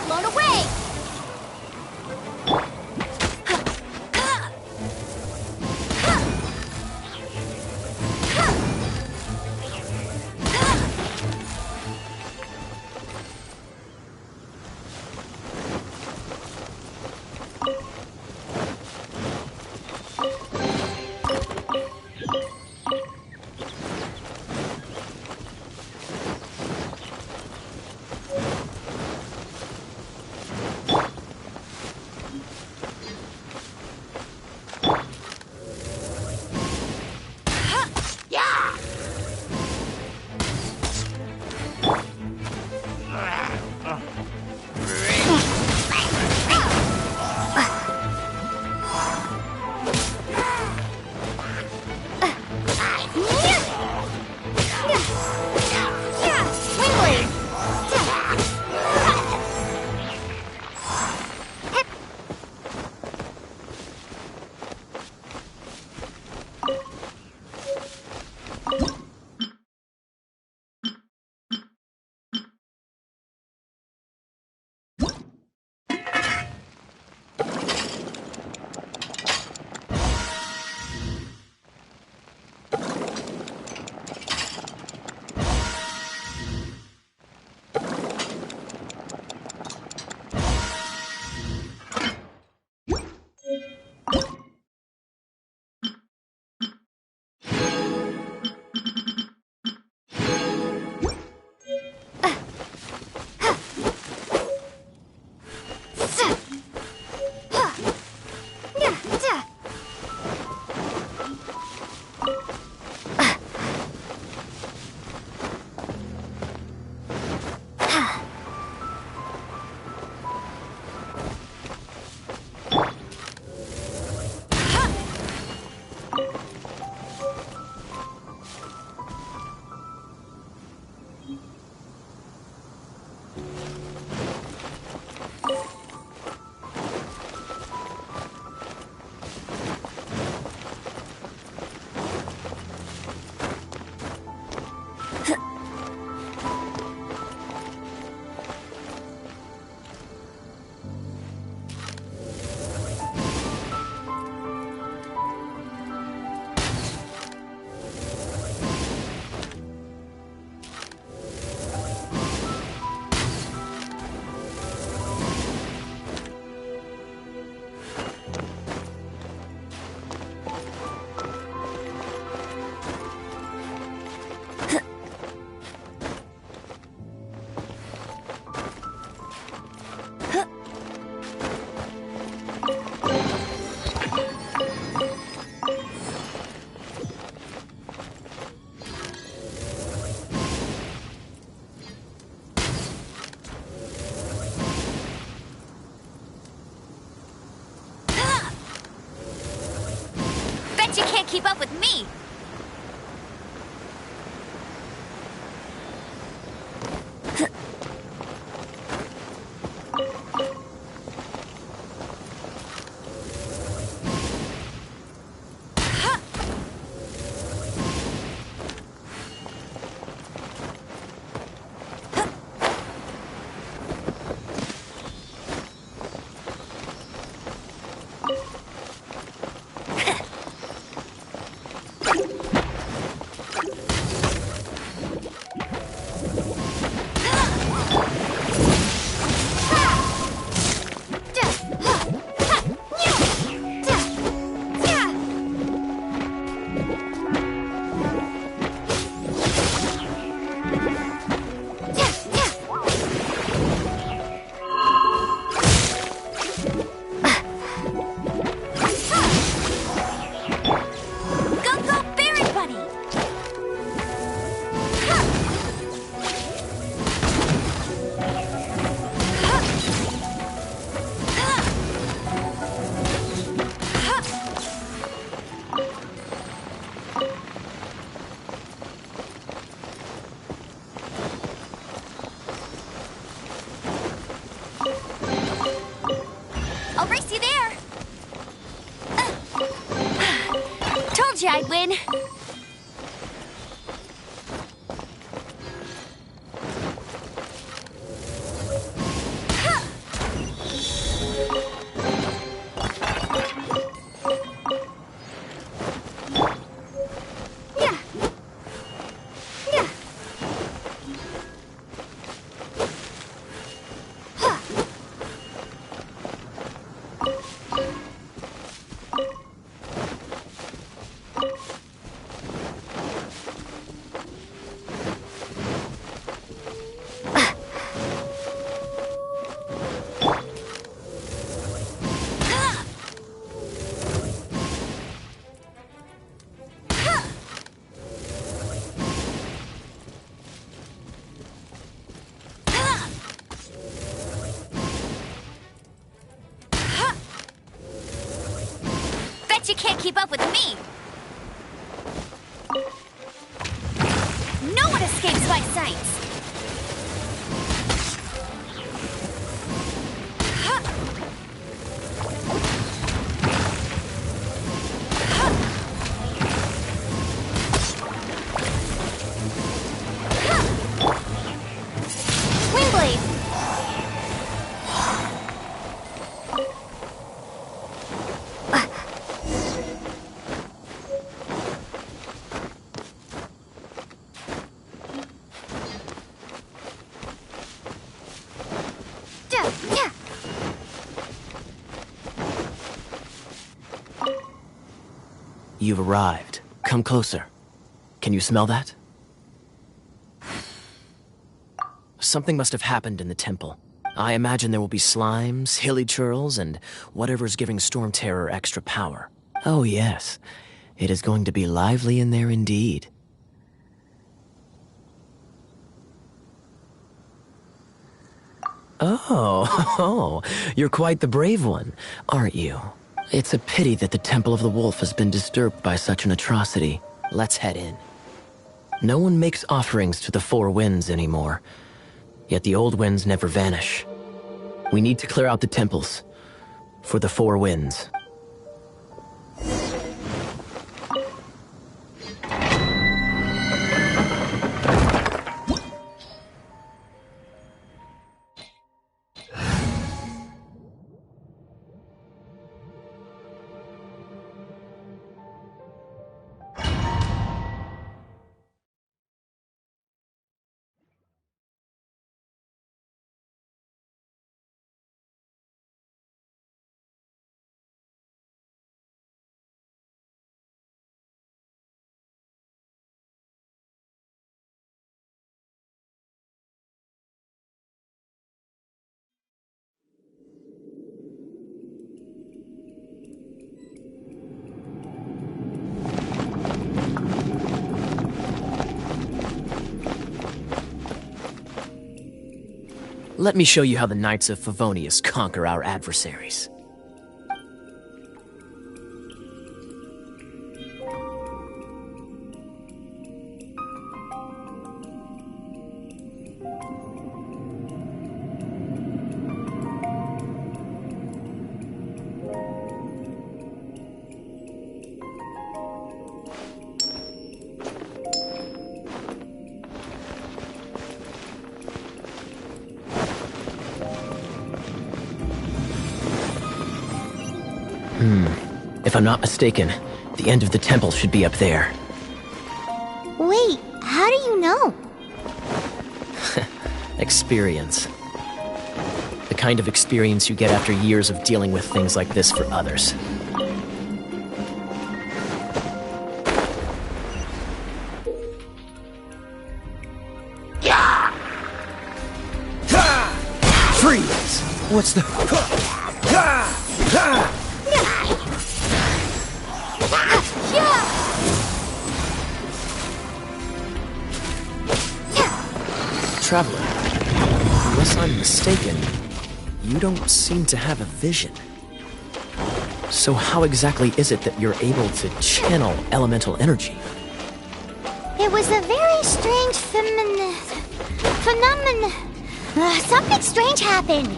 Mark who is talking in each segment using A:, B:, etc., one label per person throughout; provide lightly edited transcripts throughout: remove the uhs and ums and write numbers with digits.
A: blown away!
B: You can't keep up with me!
A: Told you I'd win. Bet you can't keep up with me! No one escapes my sights!
B: You've arrived. Come closer. Can you smell that? Something must have happened in the temple. I imagine there will be slimes, hilly churls, and whatever's giving Storm Terror extra power. Oh yes, it is going to be lively in there indeed. Oh, you're quite the brave one, aren't you? It's a pity that the Temple of the Wolf has been disturbed by such an atrocity. Let's head in. No one makes offerings to the Four Winds anymore, yet the old winds never vanish. We need to clear out the temples for the Four Winds. Let me show you how the Knights of Favonius conquer our adversaries. If I'm not mistaken, the end of the temple should be up there.
C: Wait, how do you know?
B: Experience. The kind of experience you get after years of dealing with things like this for others. Freeze! What's the... Traveler, unless I'm mistaken, you don't seem to have a vision. So how exactly is it that you're able to channel elemental energy?
C: It was a very strange phenomenon. Something strange happened.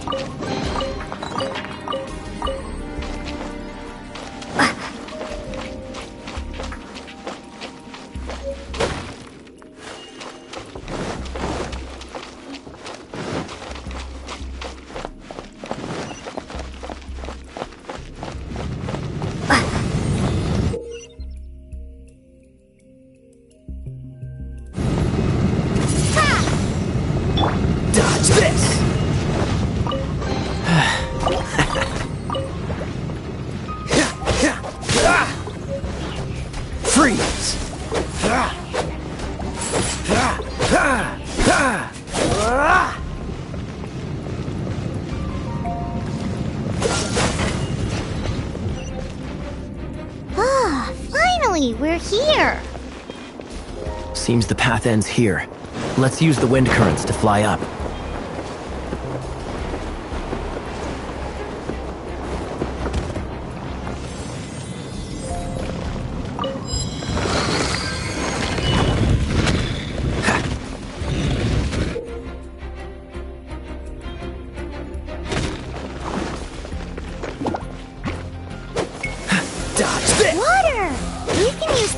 C: We're here.
B: Seems the path ends here. Let's use the wind currents to fly up.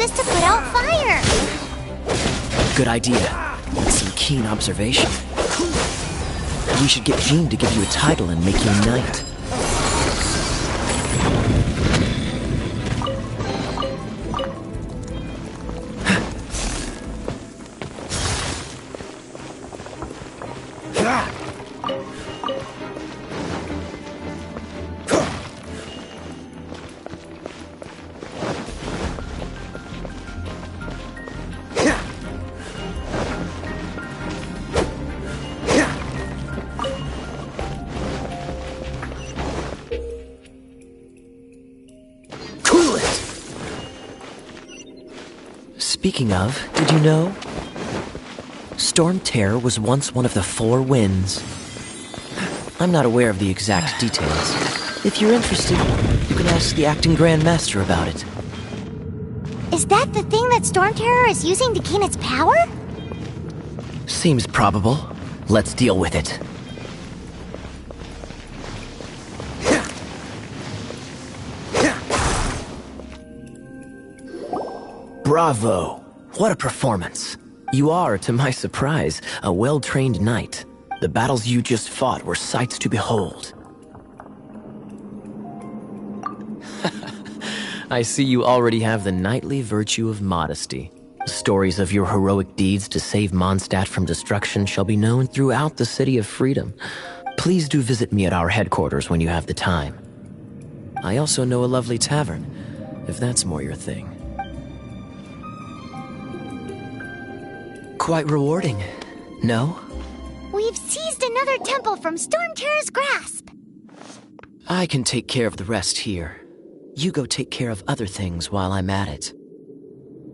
C: this to put out fire.
B: Good idea. That's some keen observation. We should get Jean to give you a title and make you a knight. Speaking of, did you know? Storm Terror was once one of the 4 winds. I'm not aware of the exact details. If you're interested, you can ask the acting Grand Master about it.
C: Is that the thing that Storm Terror is using to gain its power?
B: Seems probable. Let's deal with it. Bravo! What a performance. You are, to my surprise, a well-trained knight. The battles you just fought were sights to behold. I see you already have the knightly virtue of modesty. Stories of your heroic deeds to save Mondstadt from destruction shall be known throughout the City of Freedom. Please do visit me at our headquarters when you have the time. I also know a lovely tavern, if that's more your thing. Quite rewarding, no?
C: We've seized another temple from Storm Terror's grasp.
B: I can take care of the rest here. You go take care of other things while I'm at it.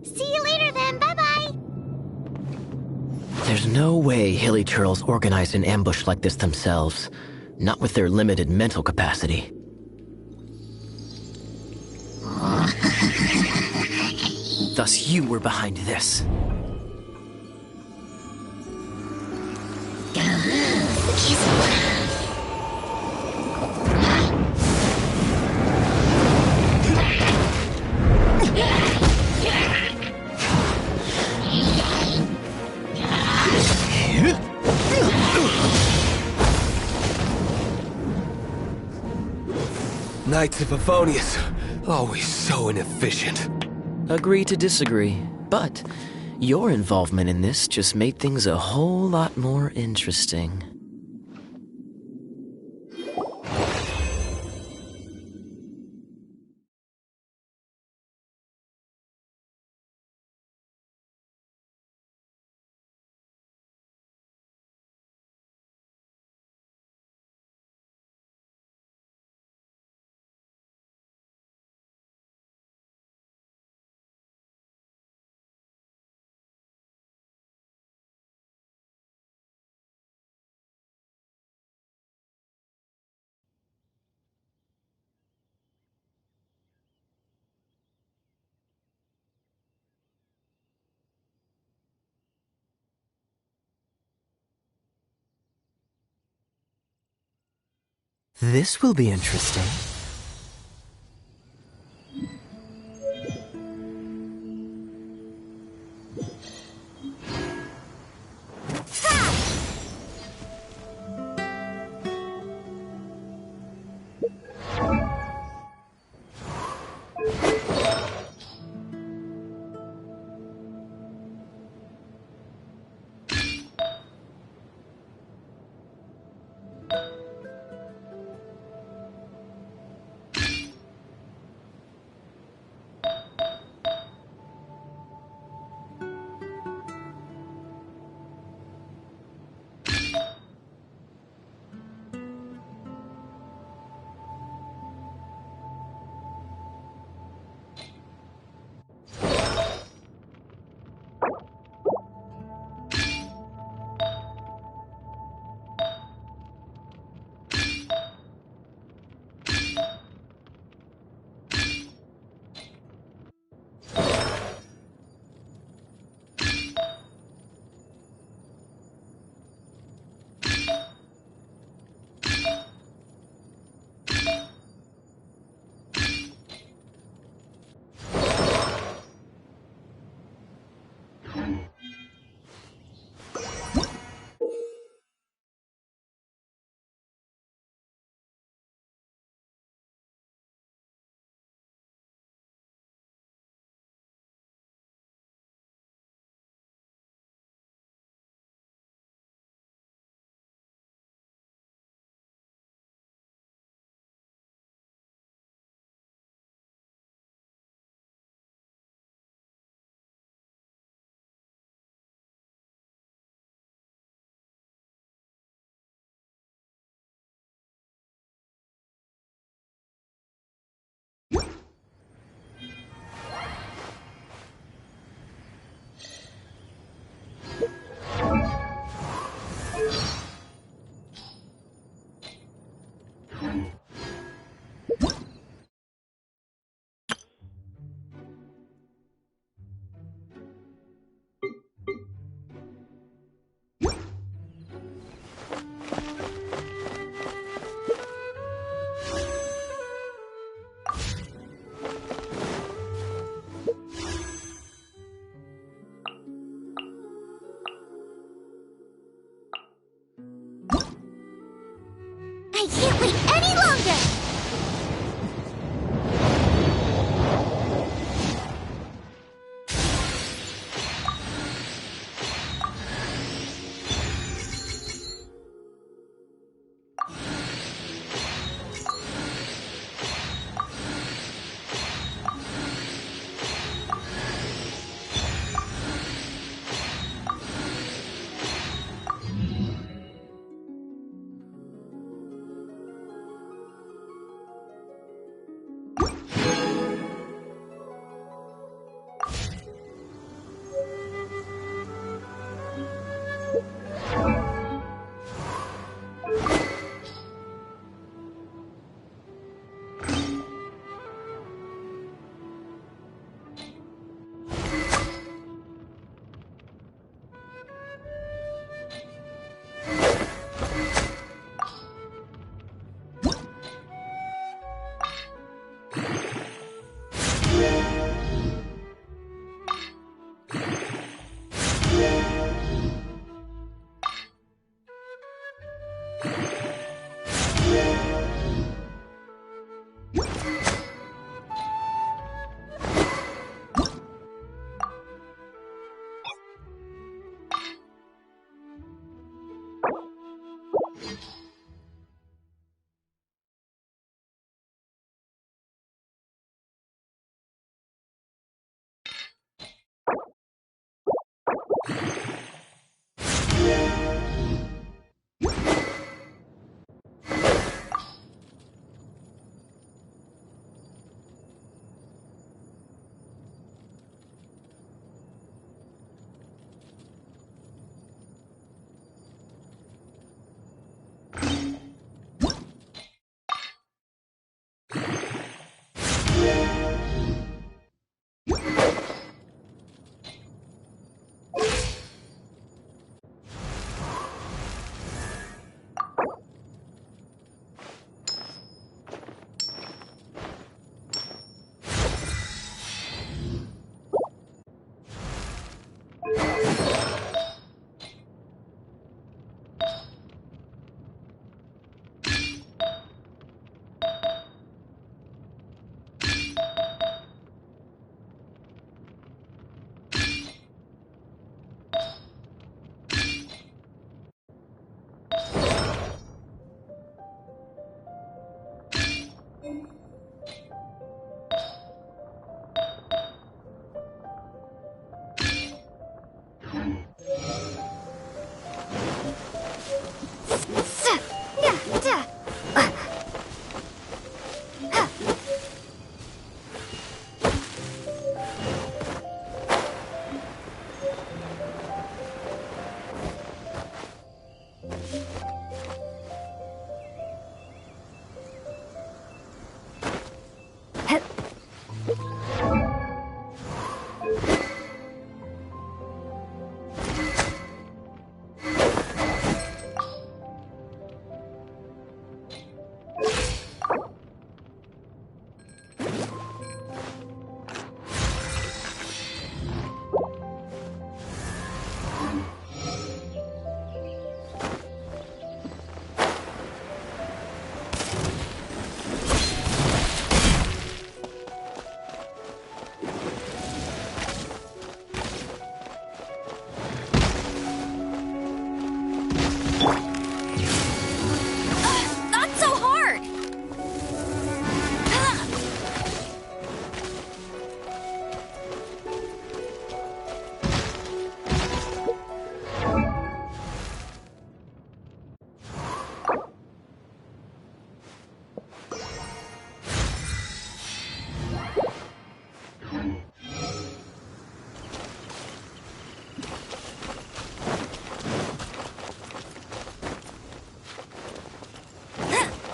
C: See you later then, bye-bye.
B: There's no way Hilly Turtles organized an ambush like this themselves. Not with their limited mental capacity. Thus you were behind this.
D: Knights of Favonius, always so inefficient.
B: Agree to disagree, but your involvement in this just made things a whole lot more interesting. This will be interesting.
C: I can't wait any longer!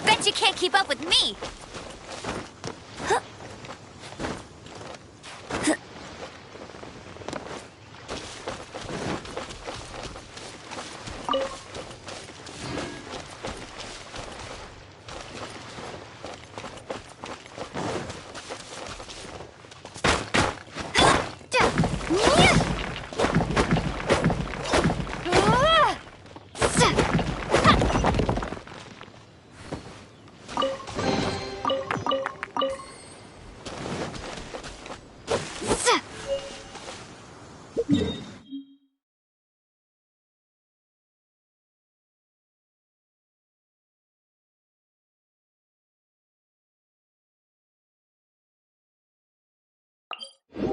A: Bet you can't keep up with me! No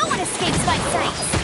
A: one escapes my sight!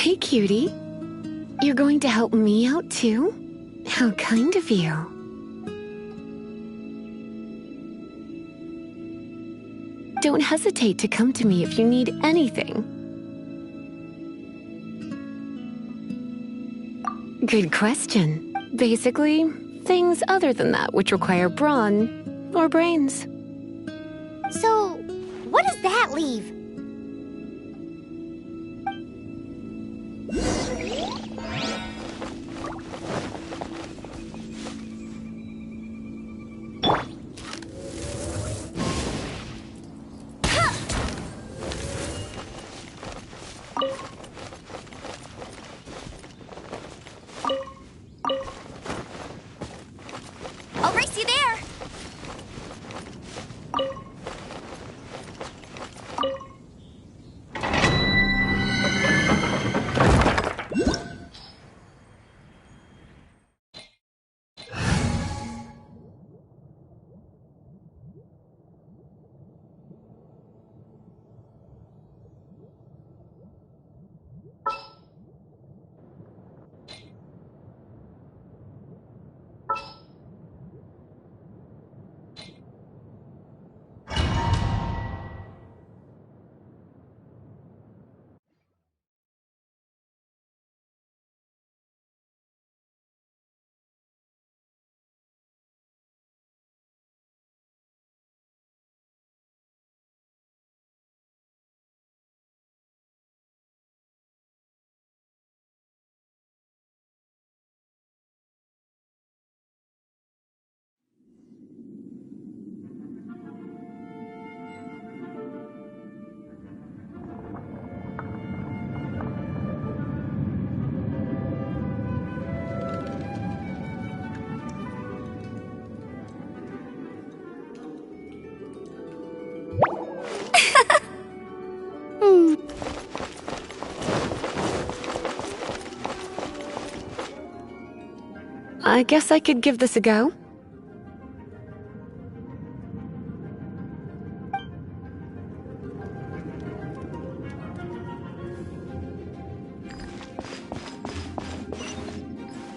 E: Hey, cutie. You're going to help me out, too? How kind of you. Don't hesitate to come to me if you need anything. Good question. Basically, things other than that which require brawn or brains.
C: So, what does that leave?
A: I'll race you there.
E: I guess I could give this a go.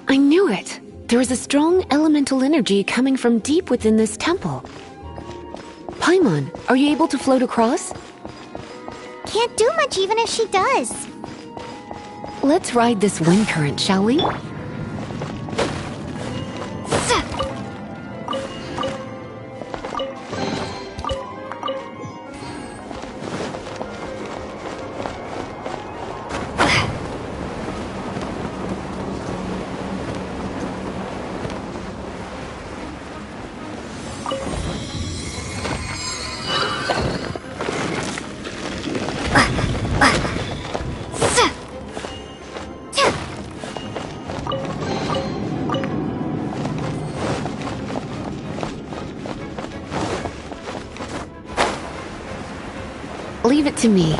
E: I knew it! There is a strong elemental energy coming from deep within this temple. Paimon, are you able to float across?
C: Can't do much even if she does.
E: Let's ride this wind current, shall we? Leave it to me.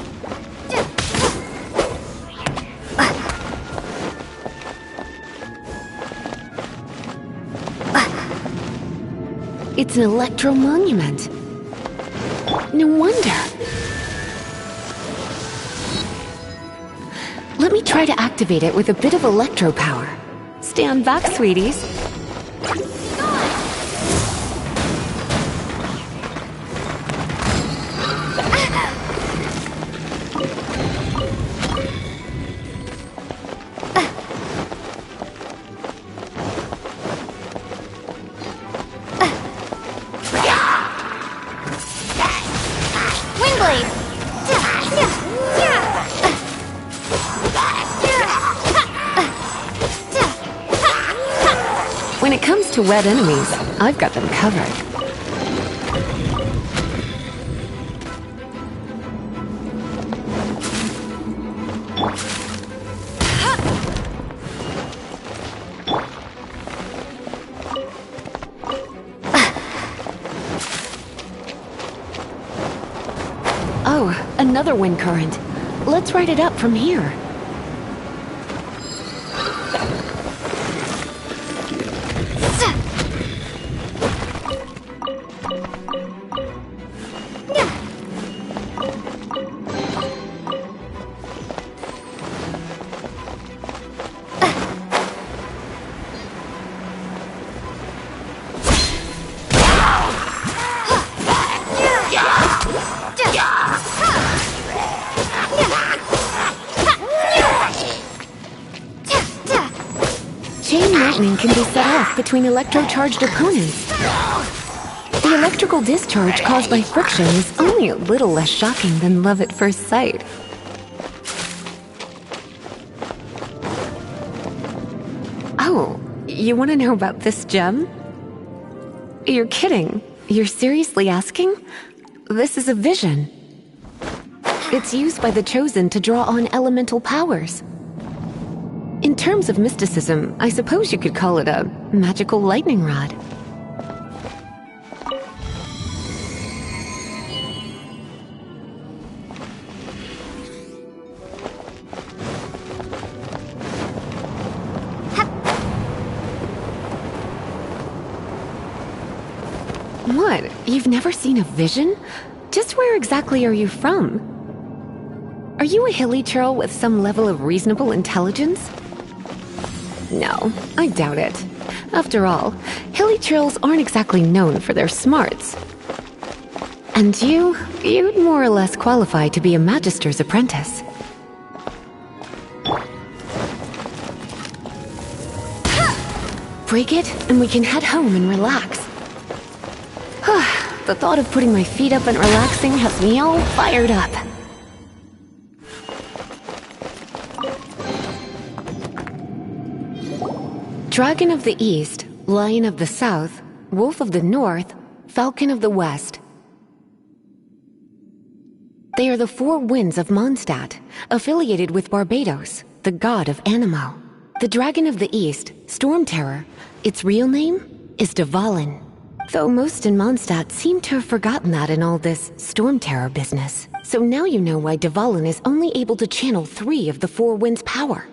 E: It's an electro monument. No wonder. Let me try to activate it with a bit of electro power. Stand back, sweeties. When it comes to wet enemies, I've got them covered. Oh, another wind current. Let's ride it up from here. lightning can be set off between electro-charged opponents. The electrical discharge caused by friction is only a little less shocking than love at first sight. Oh, you want to know about this gem? You're kidding. You're seriously asking? This is a vision. It's used by the Chosen to draw on elemental powers. In terms of mysticism, I suppose you could call it a magical lightning rod. What? You've never seen a vision? Just where exactly are you from? Are you a hilly churl with some level of reasonable intelligence? No, I doubt it. After all, hilly churls aren't exactly known for their smarts. And you'd more or less qualify to be a magister's apprentice. Break it, and we can head home and relax. The thought of putting my feet up and relaxing has me all fired up. Dragon of the East, Lion of the South, Wolf of the North, Falcon of the West. They are the four winds of Mondstadt, affiliated with Barbados, the god of Anemo. The Dragon of the East, Storm Terror, its real name is Dvalin. Though most in Mondstadt seem to have forgotten that in all this Storm Terror business. So now you know why Dvalin is only able to channel 3 of the four winds' power.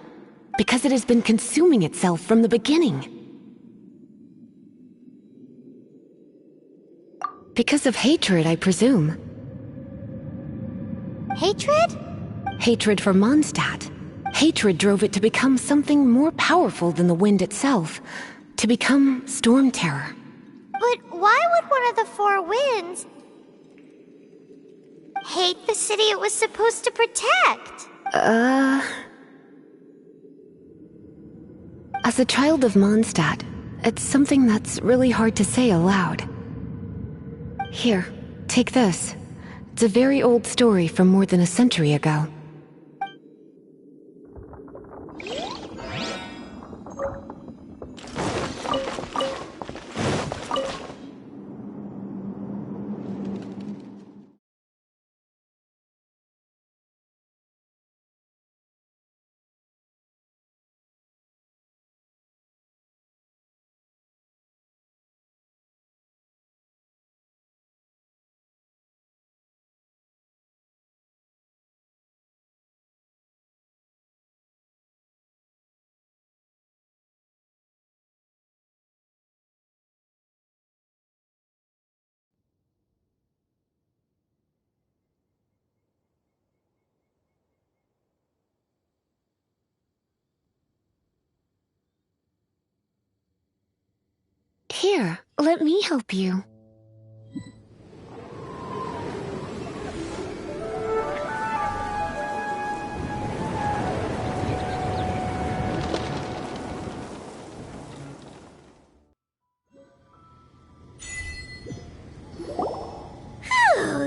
E: Because it has been consuming itself from the beginning. Because of hatred, I presume.
C: Hatred?
E: Hatred for Mondstadt. Hatred drove it to become something more powerful than the wind itself. To become Storm Terror.
C: But why would one of the four winds hate the city it was supposed to protect?
E: As a child of Mondstadt, it's something that's really hard to say aloud. Here, take this. It's a very old story from more than a century ago. Here, let me help you.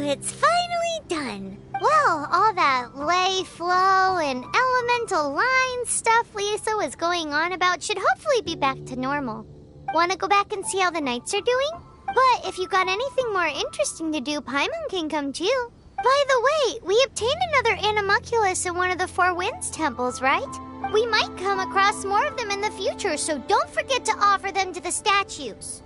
C: It's finally done. Well, all that lay, flow, and elemental line stuff Lisa was going on about should hopefully be back to normal. Want to go back and see how the knights are doing? But if you got anything more interesting to do, Paimon can come too. By the way, we obtained another Animalculus in one of the Four Winds temples, right? We might come across more of them in the future, so don't forget to offer them to the statues.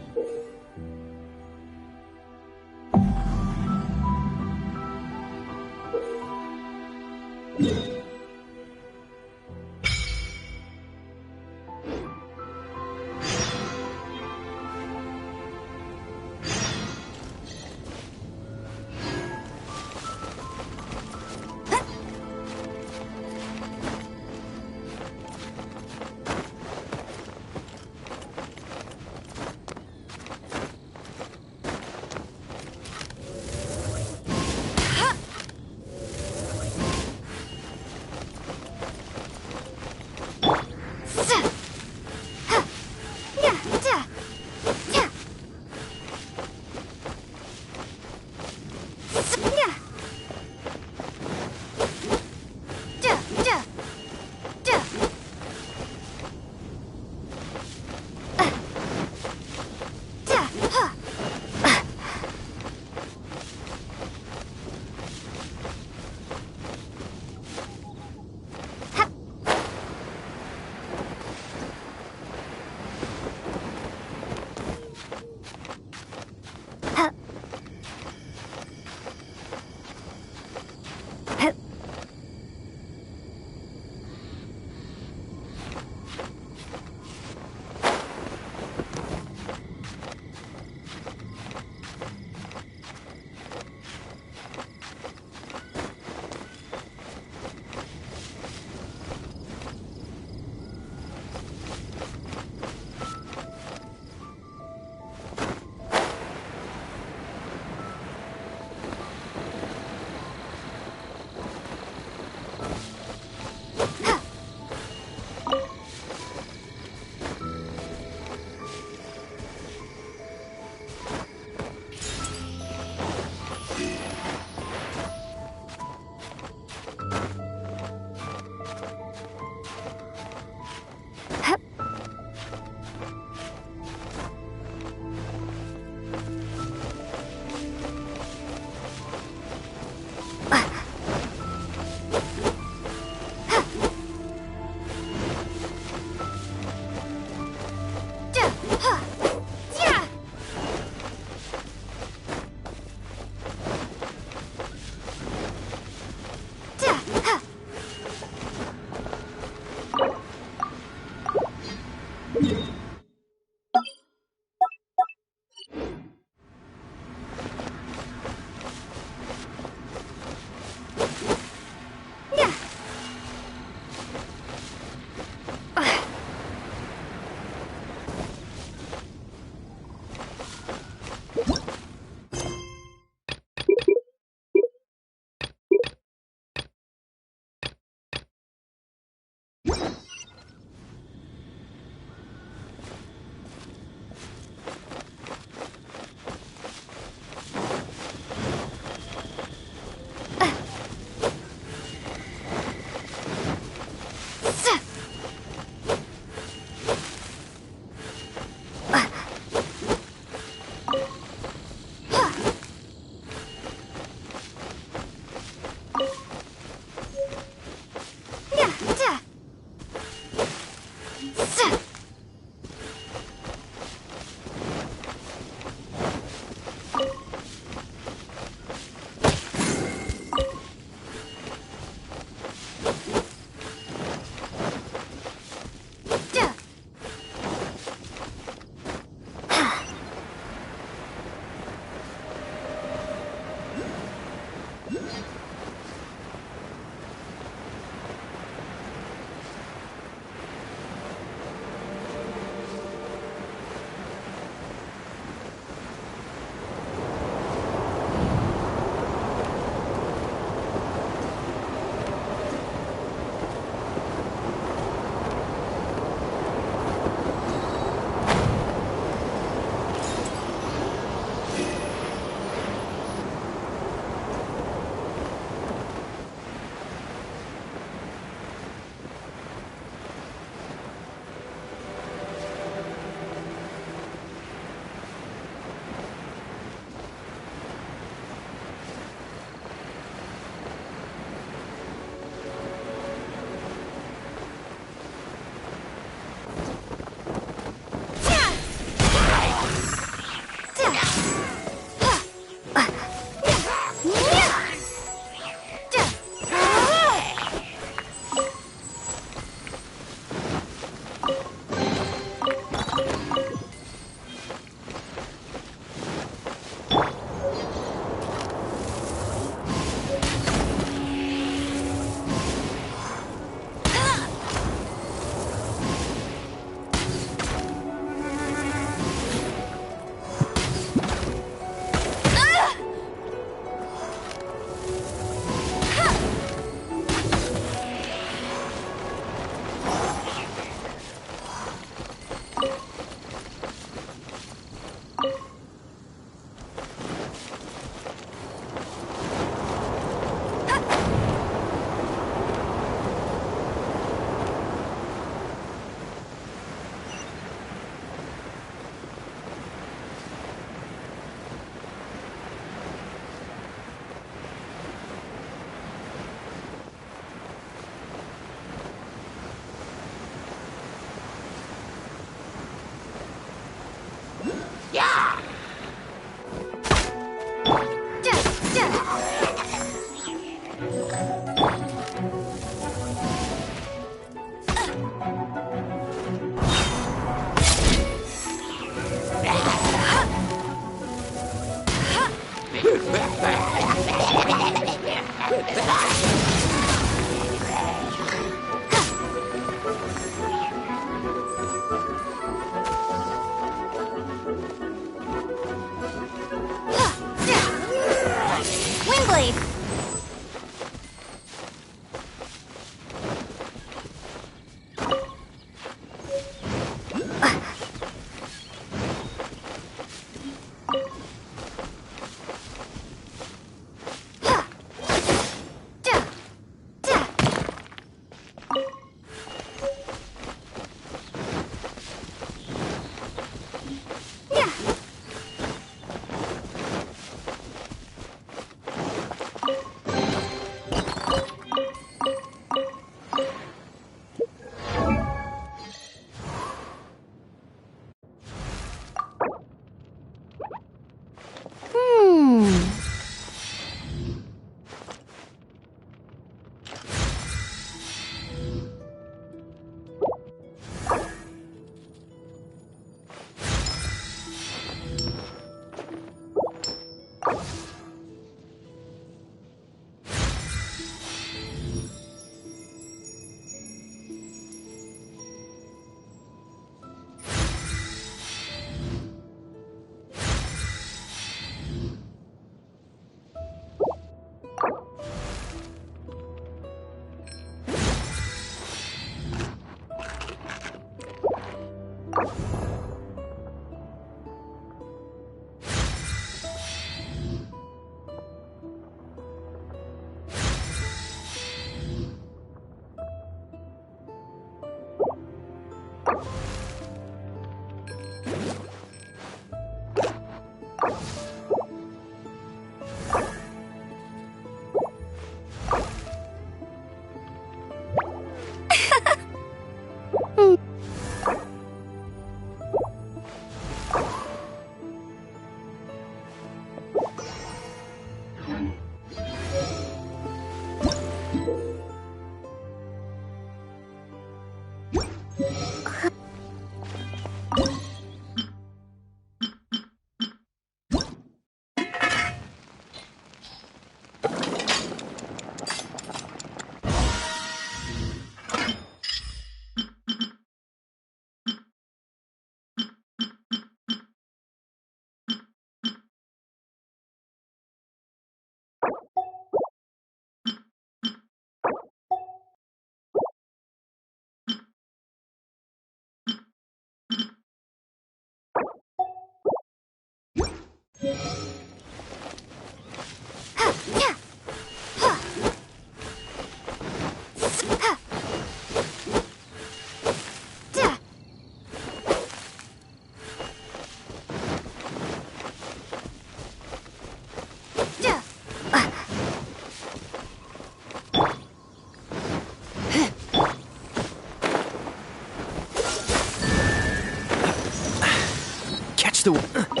B: Catch the...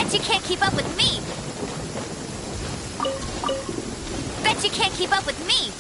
A: Bet you can't keep up with me! Bet you can't keep up with me!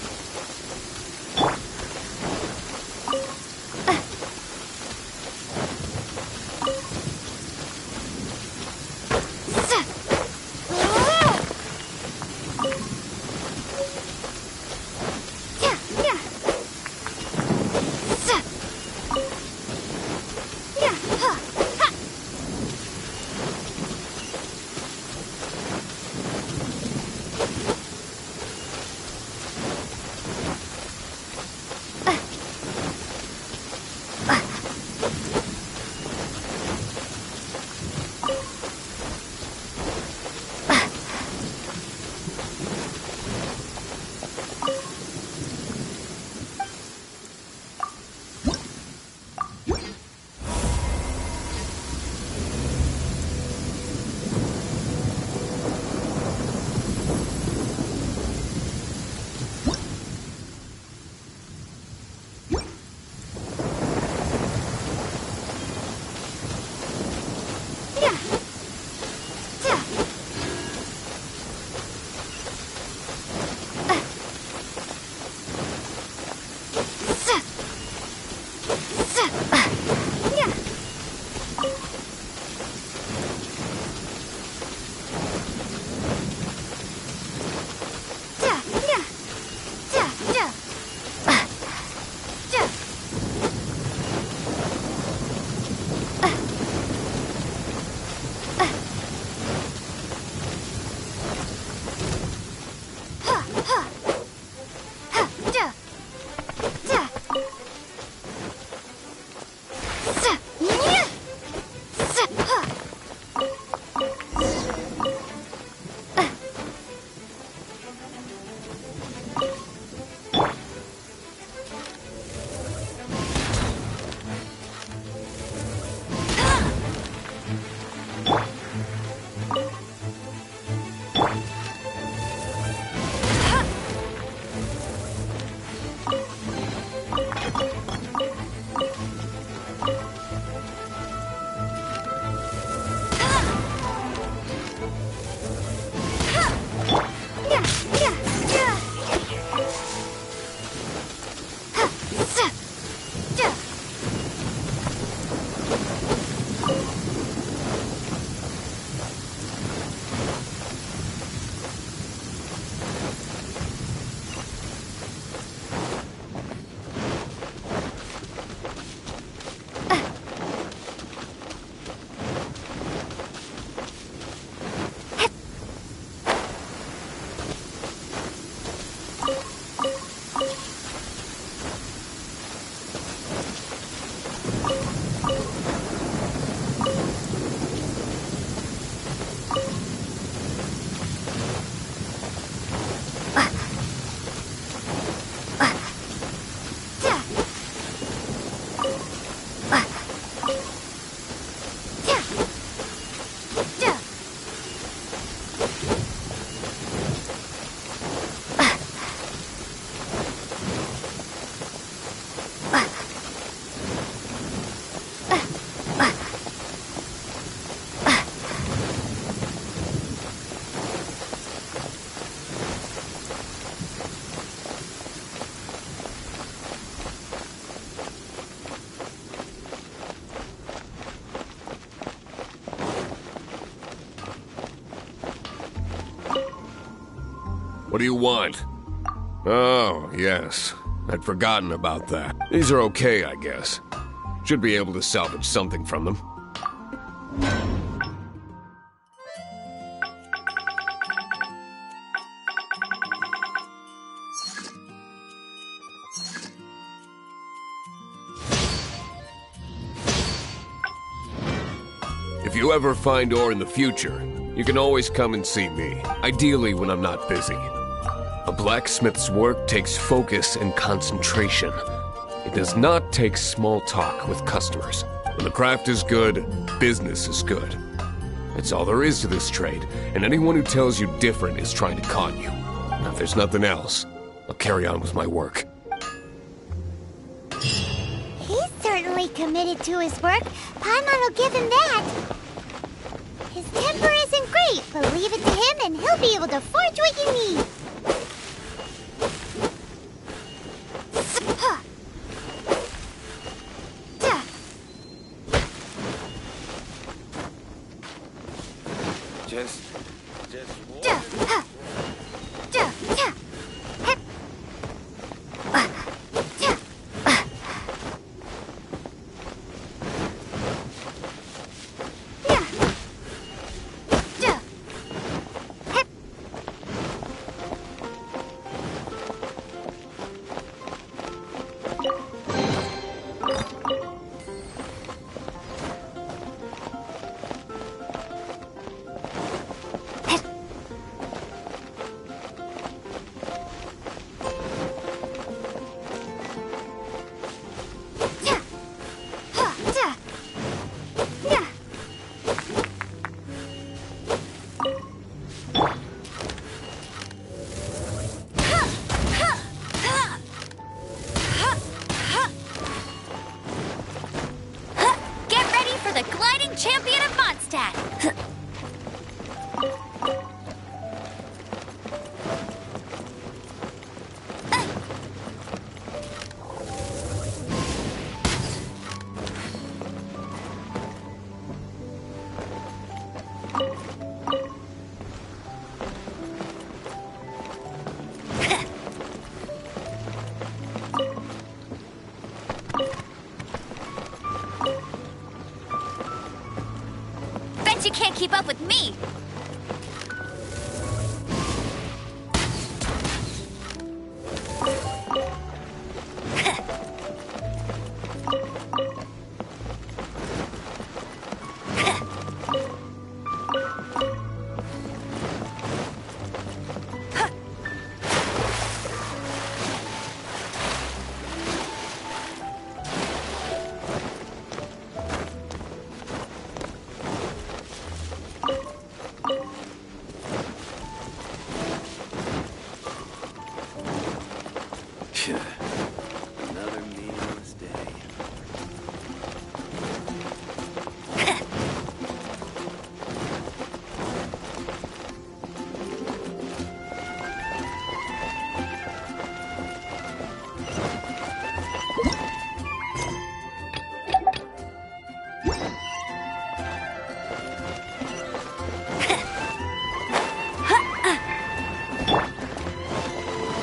D: What do you want? Oh, yes. I'd forgotten about that. These are okay, I guess. Should be able to salvage something from them. If you ever find ore in the future, you can always come and see me, ideally when I'm not busy. A blacksmith's work takes focus and concentration. It does not take small talk with customers. When the craft is good, business is good. That's all there is to this trade, and anyone who tells you different is trying to con you. Now, if there's nothing else, I'll carry on with my work.
C: He's certainly committed to his work. Paimon will give him that. His temper isn't great, but leave it to him and he'll be able to forge what you need.
A: Champion of Mondstadt! You can't keep up with me!
F: Another meaningless day.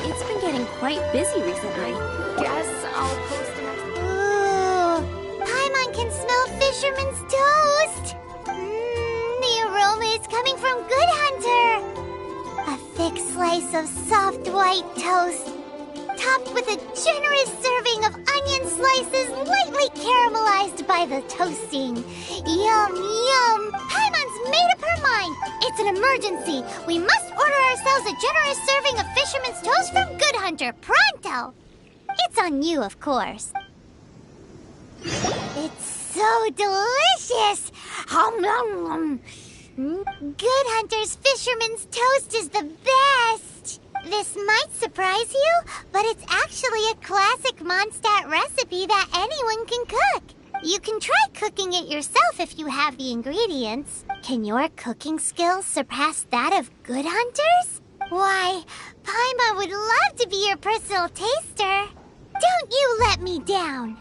A: It's been getting quite busy recently. Guess I'll post an
C: Ooh, Paimon can smell fisherman's toast. The aroma is coming from Good Hunter. A thick slice of soft white toast, topped with a generous serving of onion slices lightly caramelized by the toasting. Yum, yum. Paimon's made up her mind. It's an emergency. We must order ourselves a generous serving of fisherman's toast from Good Hunter, pronto. It's on you, of course. It's so delicious! Hum, nom, nom. Good Hunter's Fisherman's Toast is the best! This might surprise you, but it's actually a classic Mondstadt recipe that anyone can cook. You can try cooking it yourself if you have the ingredients. Can your cooking skills surpass that of Good Hunter's? Why, Paimon would love to be your personal taster. Don't you let me down!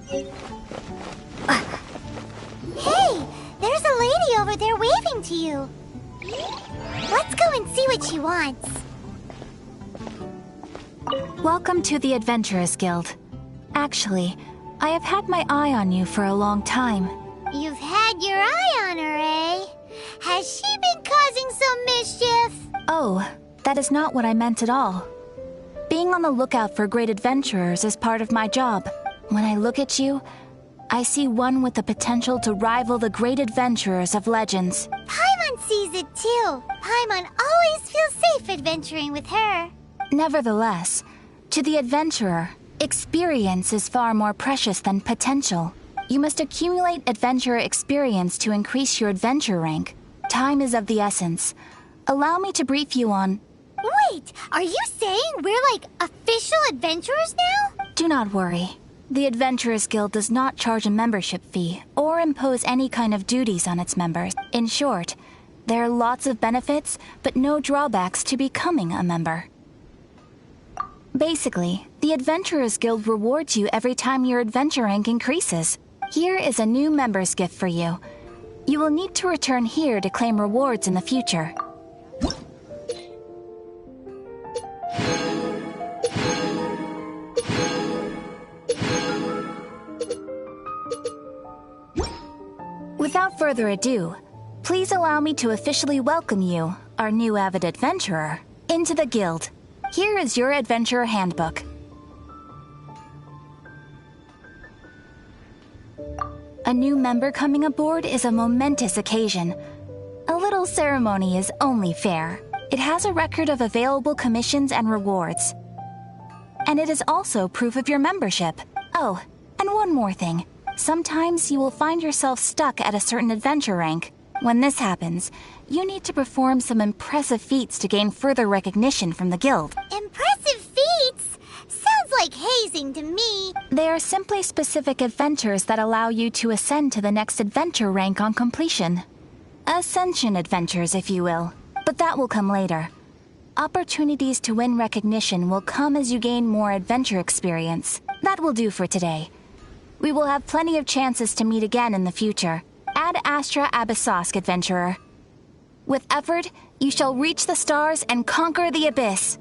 C: Hey! There's a lady over there waving to you. Let's go and see what she wants.
A: Welcome to the Adventurers Guild. Actually, I have had my eye on you for a long time.
C: You've had your eye on her, eh? Has she been causing some mischief?
A: Oh, that is not what I meant at all. Being on the lookout for great adventurers is part of my job. When I look at you, I see one with the potential to rival the great adventurers of legends.
C: Paimon sees it too. Paimon always feels safe adventuring with her.
A: Nevertheless, to the adventurer, experience is far more precious than potential. You must accumulate adventurer experience to increase your adventure rank. Time is of the essence. Allow me to brief you on...
C: Wait, are you saying we're like official adventurers now?
A: Do not worry. The Adventurers Guild does not charge a membership fee or impose any kind of duties on its members. In short, there are lots of benefits, but no drawbacks to becoming a member. Basically, the Adventurers Guild rewards you every time your adventure rank increases. Here is a new member's gift for you. You will need to return here to claim rewards in the future. Without further ado, please allow me to officially welcome you, our new avid adventurer, into the guild. Here is your adventurer handbook. A new member coming aboard is a momentous occasion. A little ceremony is only fair. It has a record of available commissions and rewards. And it is also proof of your membership. Oh, and one more thing. Sometimes you will find yourself stuck at a certain adventure rank. When this happens, you need to perform some impressive feats to gain further recognition from the guild.
C: Impressive feats? Sounds like hazing to me.
A: They are simply specific adventures that allow you to ascend to the next adventure rank on completion. Ascension adventures, if you will. But that will come later. Opportunities to win recognition will come as you gain more adventure experience. That will do for today. We will have plenty of chances to meet again in the future. Ad Astra Abyssosk, adventurer. With effort, you shall reach the stars and conquer the abyss.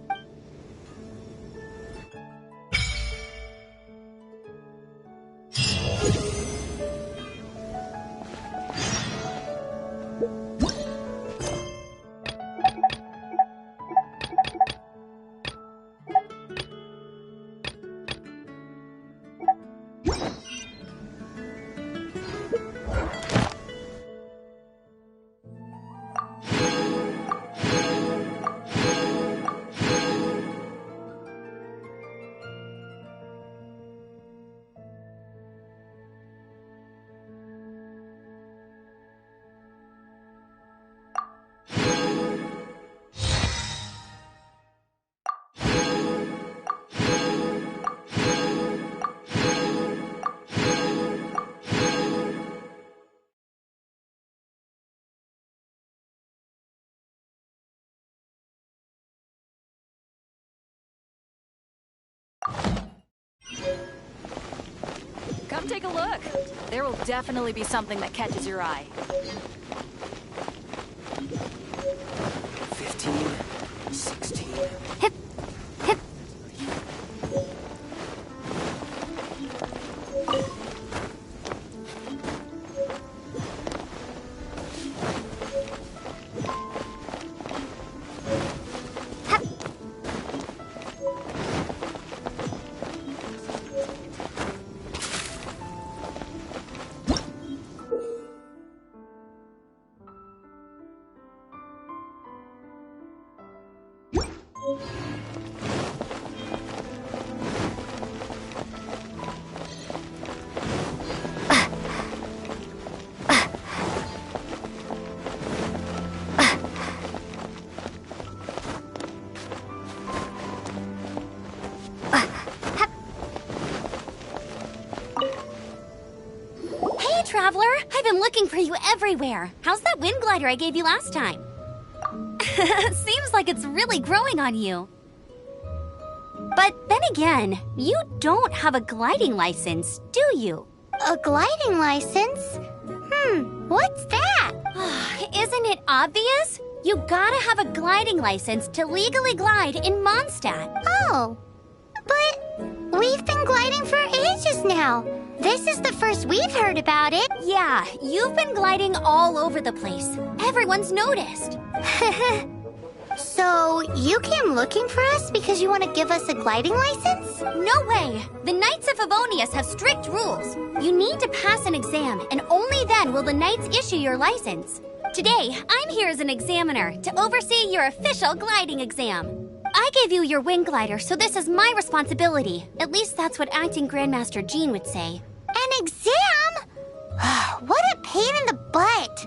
G: Come take a look. There will definitely be something that catches your eye.
B: 15, 16.
C: Hip, hip. Traveler, I've been looking for you everywhere. How's that wind glider I gave you last time? Seems like it's really growing on you. But then again, you don't have a gliding license, do you? A gliding license? What's that? Isn't it obvious? You gotta have a gliding license to legally glide in Mondstadt. Oh, but we've been gliding for ages now. This is the first we've heard about it. Yeah, you've been gliding all over the place. Everyone's noticed. So, you came looking for us because you want to give us a gliding license? No way! The Knights of Favonius have strict rules. You need to pass an exam, and only then will the Knights issue your license. Today, I'm here as an examiner to oversee your official gliding exam. I gave you your wing glider, so this is my responsibility. At least that's what Acting Grandmaster Jean would say. An exam? What a pain in the butt.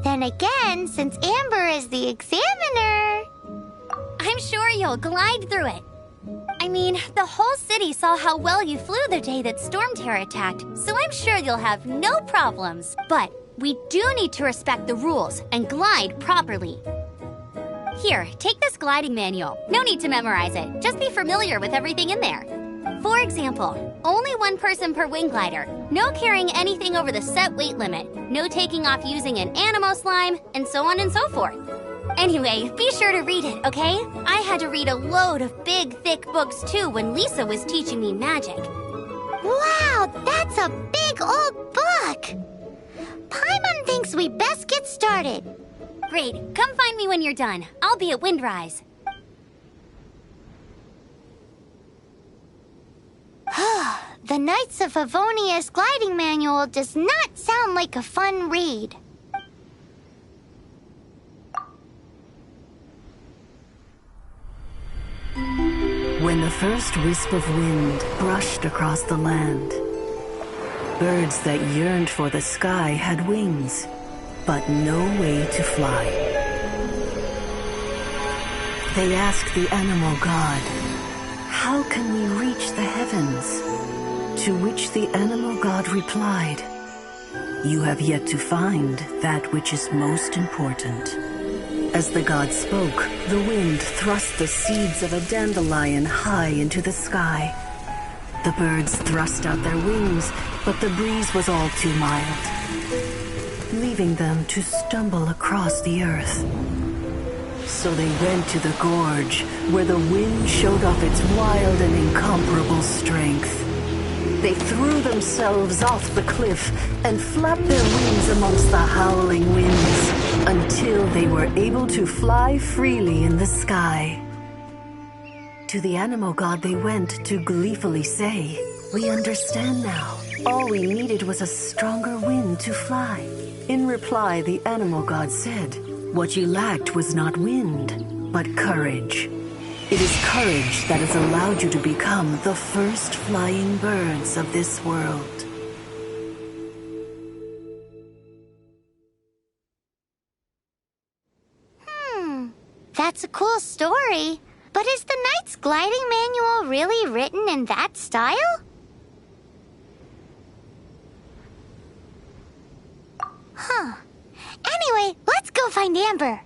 C: Then again, since Amber is the examiner, I'm sure you'll glide through it. I mean, the whole city saw how well you flew the day that Storm Terror attacked, so I'm sure you'll have no problems. But we do need to respect the rules and glide properly. Here, take this gliding manual. No need to memorize it. Just be familiar with everything in there. For example, only one person per wing glider, no carrying anything over the set weight limit, no taking off using an animo slime, and so on and so forth. Anyway, be sure to read it, okay? I had to read a load of big, thick books too when Lisa was teaching me magic. Wow, that's a big old book! Paimon thinks we best get started. Great, come find me when you're done. I'll be at Windrise. The Knights of Favonius gliding manual does not sound like a fun read.
H: When the first wisp of wind brushed across the land, birds that yearned for the sky had wings, but no way to fly. They asked the animal god, "How can we reach the heavens?" To which the animal god replied, "You have yet to find that which is most important." As the god spoke, the wind thrust the seeds of a dandelion high into the sky. The birds thrust out their wings, but the breeze was all too mild, leaving them to stumble across the earth. So they went to the gorge, where the wind showed off its wild and incomparable strength. They threw themselves off the cliff and flapped their wings amongst the howling winds until they were able to fly freely in the sky. To the animal god they went to gleefully say, "We understand now. All we needed was a stronger wind to fly." In reply, the animal god said, "What you lacked was not wind, but courage. It is courage that has allowed you to become the first flying birds of this world."
C: That's a cool story. But is the Knight's gliding manual really written in that style? Anyway, let's go find Amber.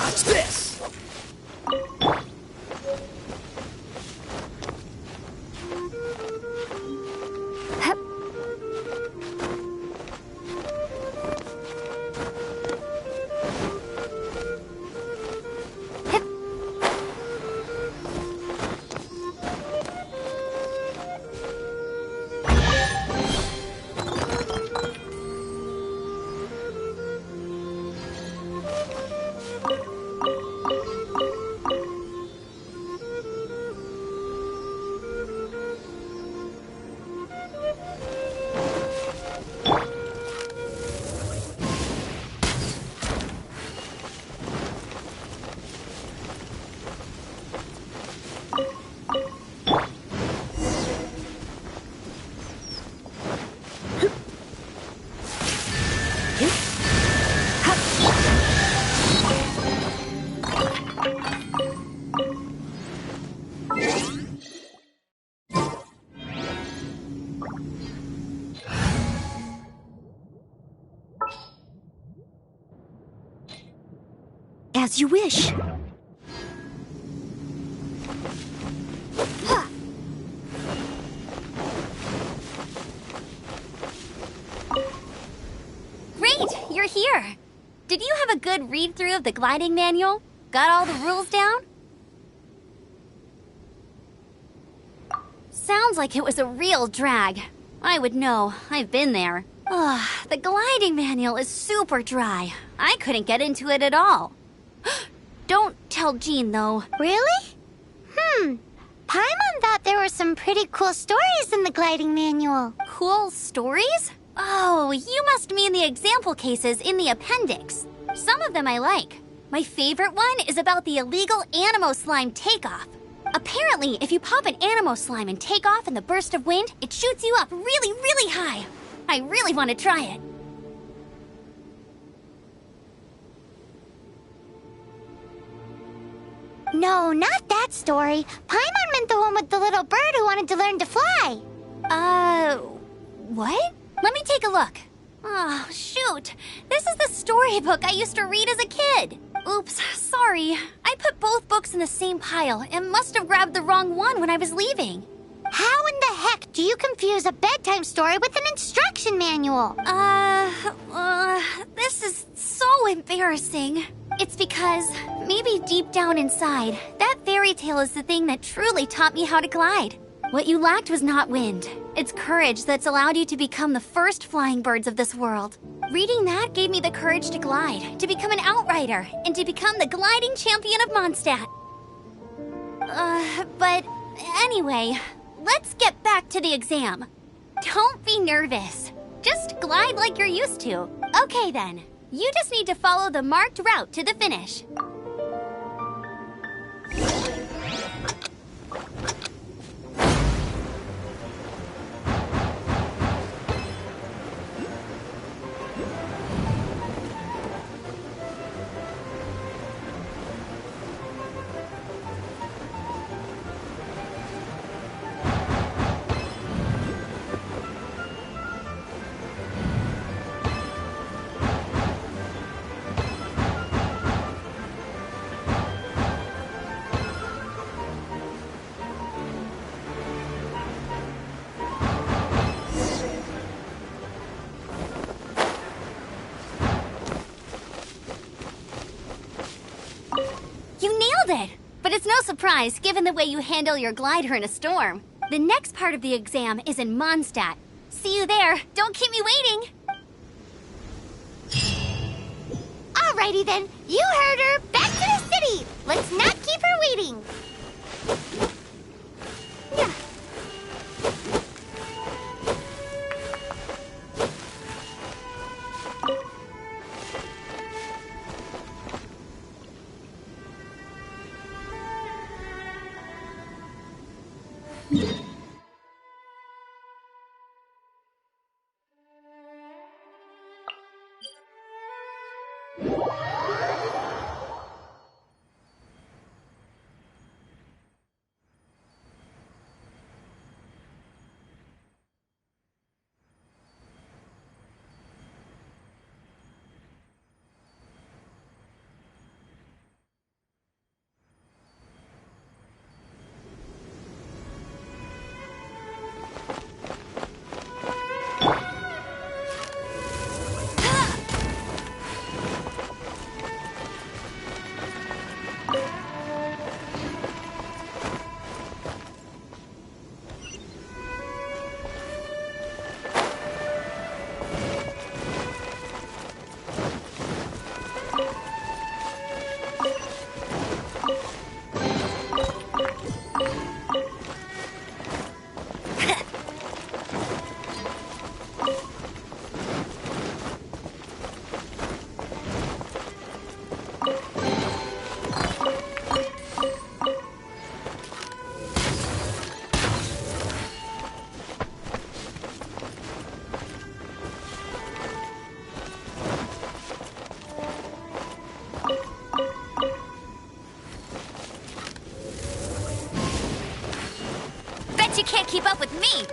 B: Watch this!
C: As you wish.
I: Great, you're here. Did you have a good read-through of the gliding manual? Got all the rules down? Sounds like it was a real drag. I would know. I've been there. Ugh, the gliding manual is super dry. I couldn't get into it at all. Don't tell Jean, though.
C: Really? Paimon thought there were some pretty cool stories in the gliding manual.
I: Cool stories? Oh, you must mean the example cases in the appendix. Some of them I like. My favorite one is about the illegal Animo slime takeoff. Apparently, if you pop an Animo slime and take off in the burst of wind, it shoots you up really, really high. I really want to try it.
C: No, not that story. Paimon meant the one with the little bird who wanted to learn to fly.
I: What? Let me take a look. Oh, shoot. This is the storybook I used to read as a kid. Oops, sorry. I put both books in the same pile and must have grabbed the wrong one when I was leaving.
C: How in the heck do you confuse a bedtime story with an instruction manual?
I: This is so embarrassing. It's because, maybe deep down inside, that fairy tale is the thing that truly taught me how to glide. What you lacked was not wind. It's courage that's allowed you to become the first flying birds of this world. Reading that gave me the courage to glide, to become an outrider, and to become the gliding champion of Mondstadt. But anyway, let's get back to the exam. Don't be nervous. Just glide like you're used to. Okay then. You just need to follow the marked route to the finish. It! But it's no surprise, given the way you handle your glider in a storm. The next part of the exam is in Mondstadt. See you there. Don't keep me waiting.
C: Alrighty then. You heard her. Back to the city. Let's not keep her waiting. Yeah.
I: can't keep up with me!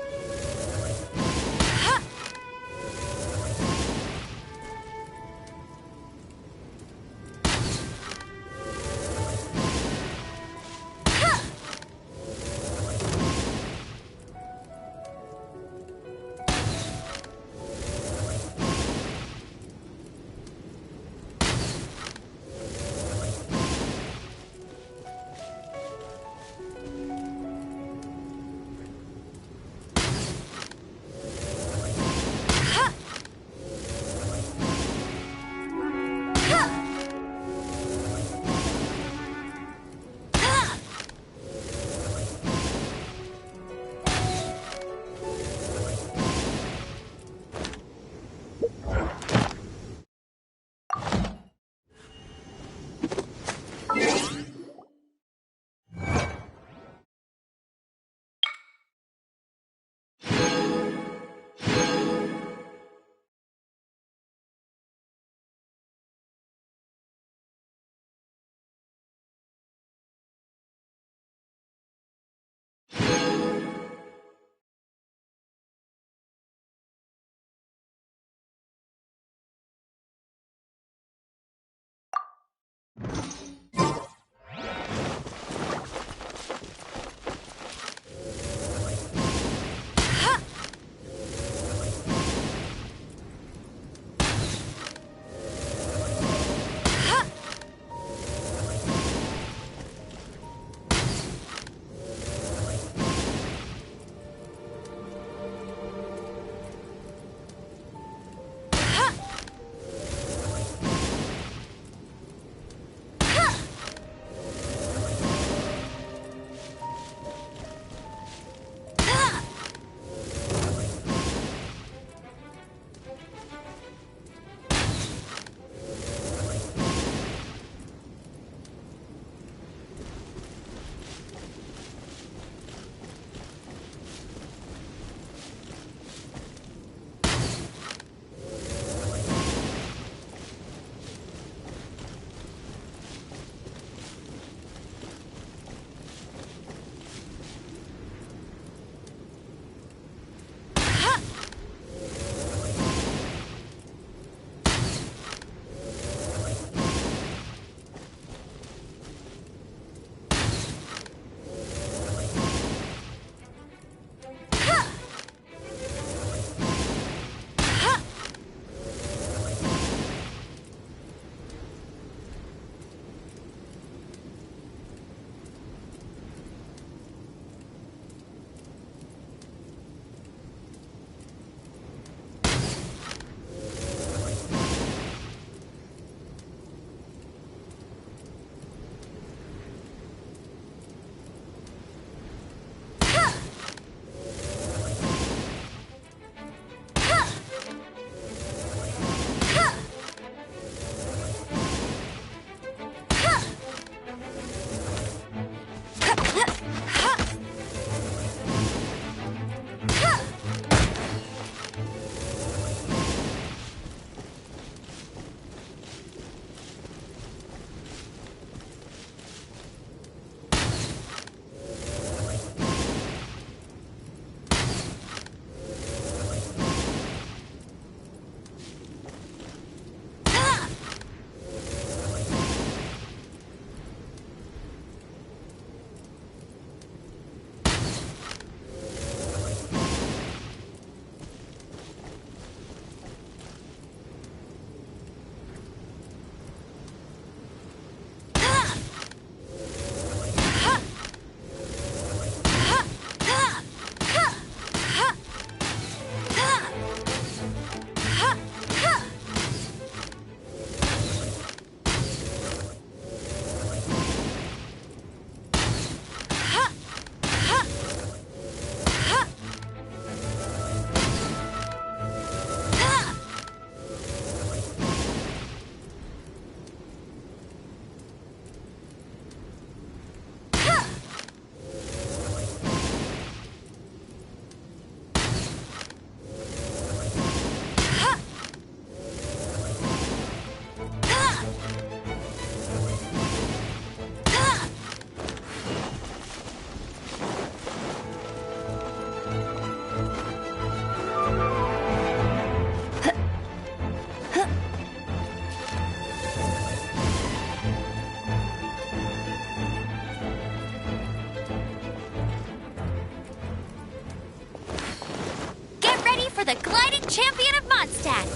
I: the gliding champion of Mondstadt.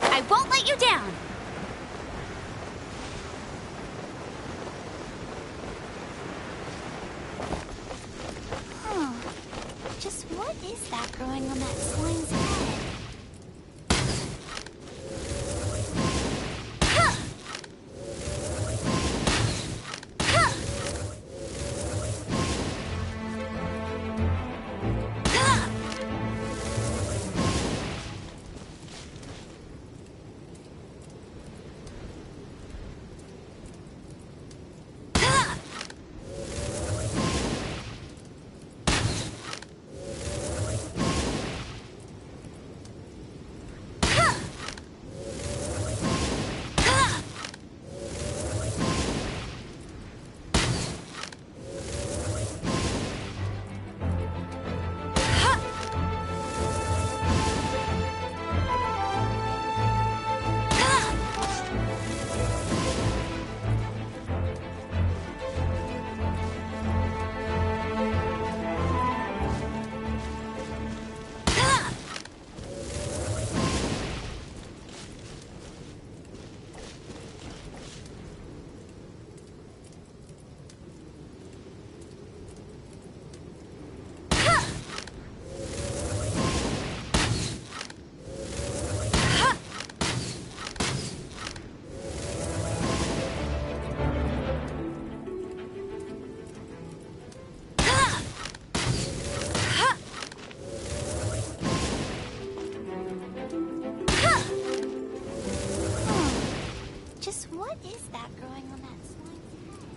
I: I won't let you down.
C: Just what is that growing on that slime's head? Just what is that growing on that slime's head?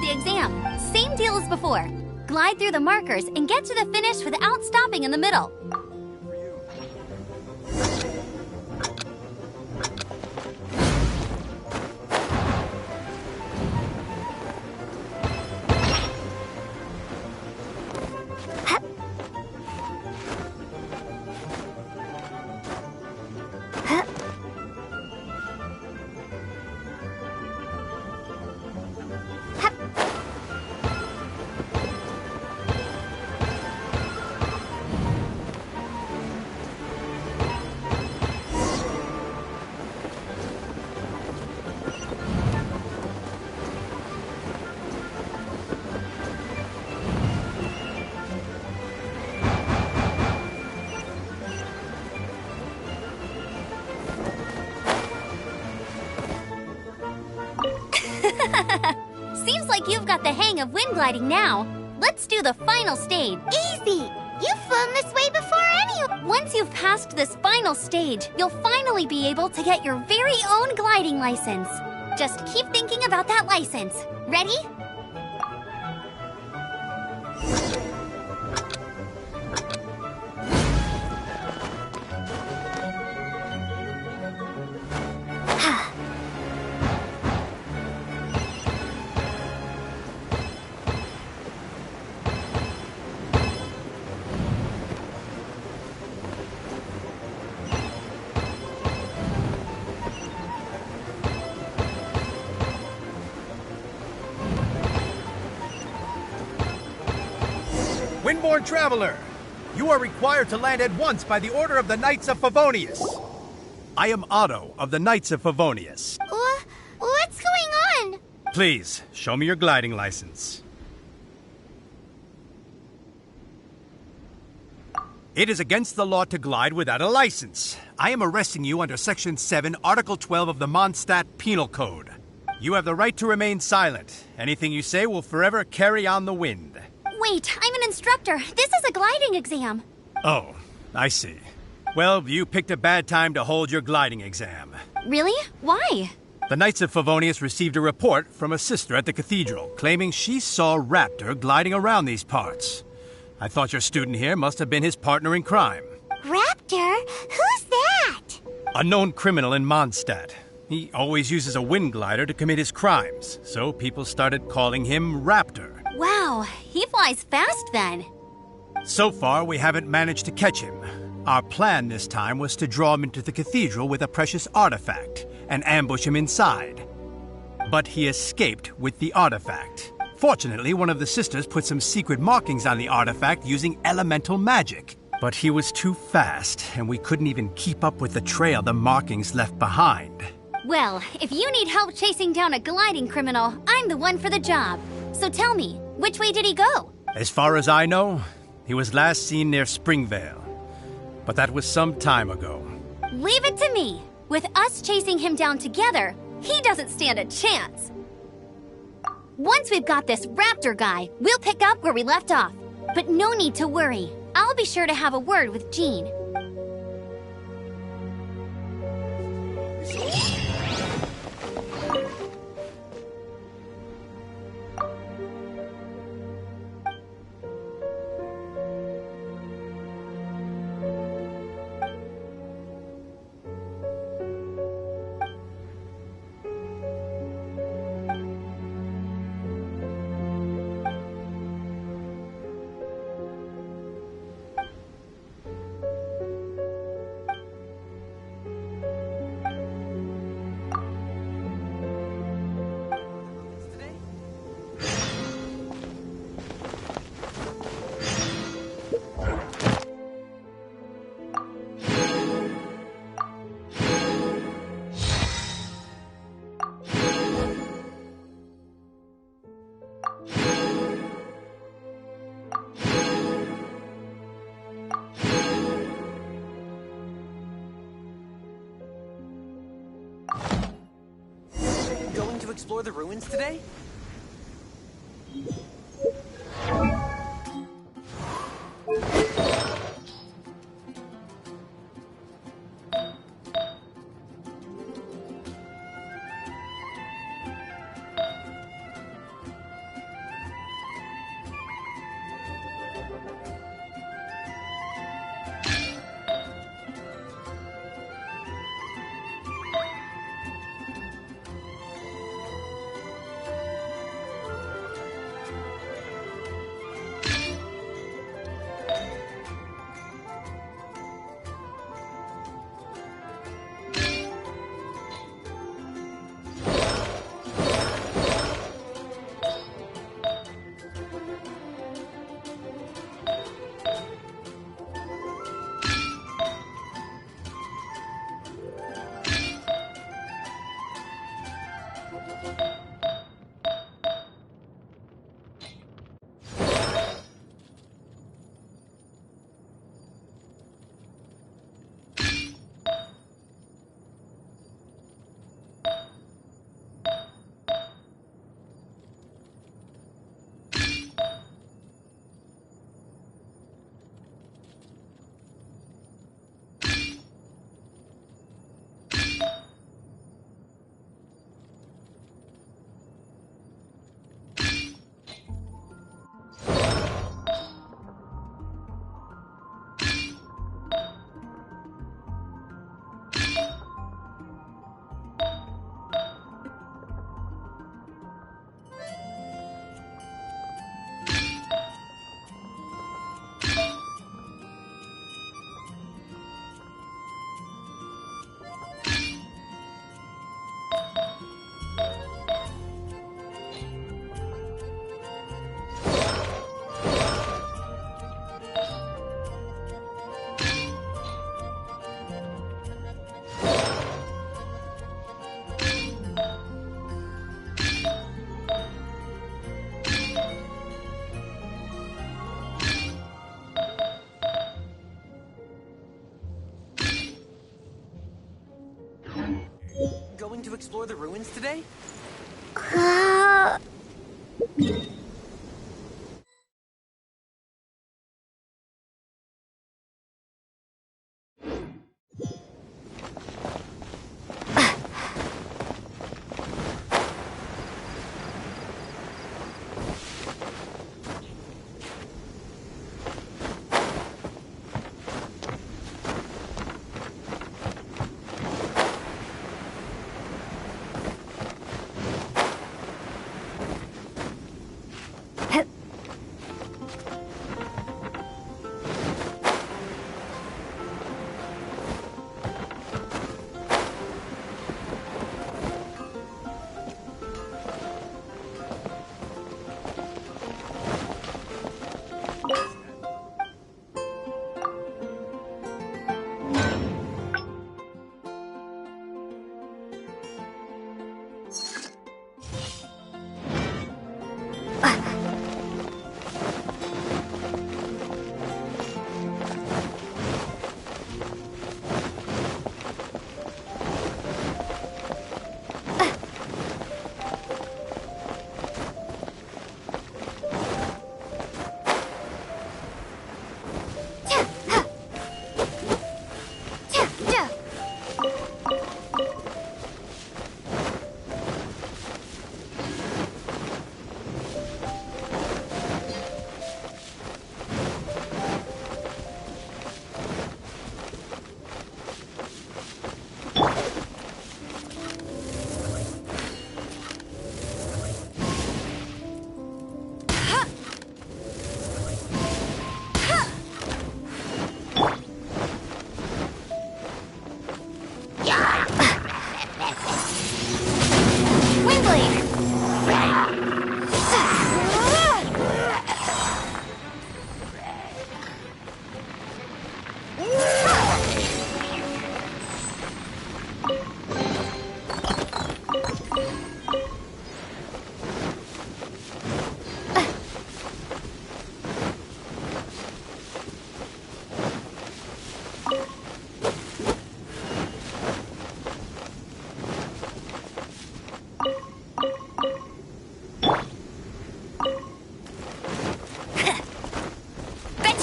I: The exam. Same deal as before. Glide through the markers and get to the finish without stopping in the middle. Seems like you've got the hang of wind gliding now. Let's do the final stage.
C: Easy! You've flown this way before anyone.
I: Once you've passed this final stage, you'll finally be able to get your very own gliding license. Just keep thinking about that license. Ready?
J: Windborne Traveler, you are required to land at once by the order of the Knights of Favonius. I am Otto of the Knights of Favonius.
C: What's going on?
J: Please, show me your gliding license. It is against the law to glide without a license. I am arresting you under Section 7, Article 12 of the Mondstadt Penal Code. You have the right to remain silent. Anything you say will forever carry on the wind.
I: Wait, I'm an instructor. This is a gliding exam.
J: Oh, I see. Well, you picked a bad time to hold your gliding exam.
I: Really? Why?
J: The Knights of Favonius received a report from a sister at the cathedral claiming she saw Raptor gliding around these parts. I thought your student here must have been his partner in crime.
C: Raptor? Who's that?
J: A known criminal in Mondstadt. He always uses a wind glider to commit his crimes, so people started calling him Raptor.
I: Wow, he flies fast then.
J: So far, we haven't managed to catch him. Our plan this time was to draw him into the cathedral with a precious artifact and ambush him inside. But he escaped with the artifact. Fortunately, one of the sisters put some secret markings on the artifact using elemental magic. But he was too fast, and we couldn't even keep up with the trail the markings left behind.
I: Well, if you need help chasing down a gliding criminal, I'm the one for the job. So tell me, which way did he go?
J: As far as I know, he was last seen near Springvale. But that was some time ago.
I: Leave it to me. With us chasing him down together, he doesn't stand a chance. Once we've got this raptor guy, we'll pick up where we left off. But no need to worry. I'll be sure to have a word with Jean.
B: Explore the ruins today? Going to explore the ruins today?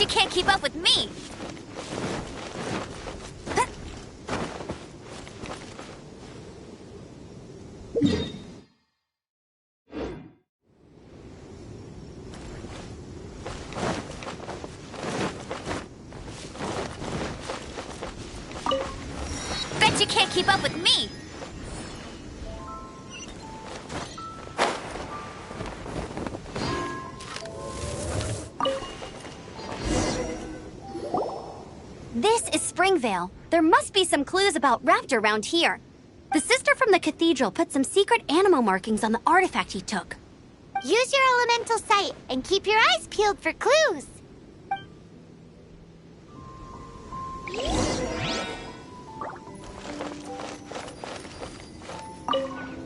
I: can't keep up with me! Bet you can't keep up with me! This is Springvale. There must be some clues about Raptor around here. The sister from the cathedral put some secret animal markings on the artifact he took.
C: Use your elemental sight and keep your eyes peeled for clues.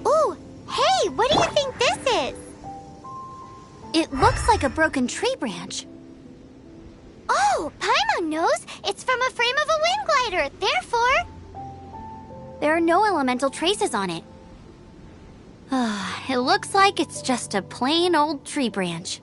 C: Ooh, hey, what do you think this is?
I: It looks like a broken tree branch.
C: Oh, Paimon knows. It's from a frame of a wind glider. Therefore,
I: there are no elemental traces on it. It looks like it's just a plain old tree branch.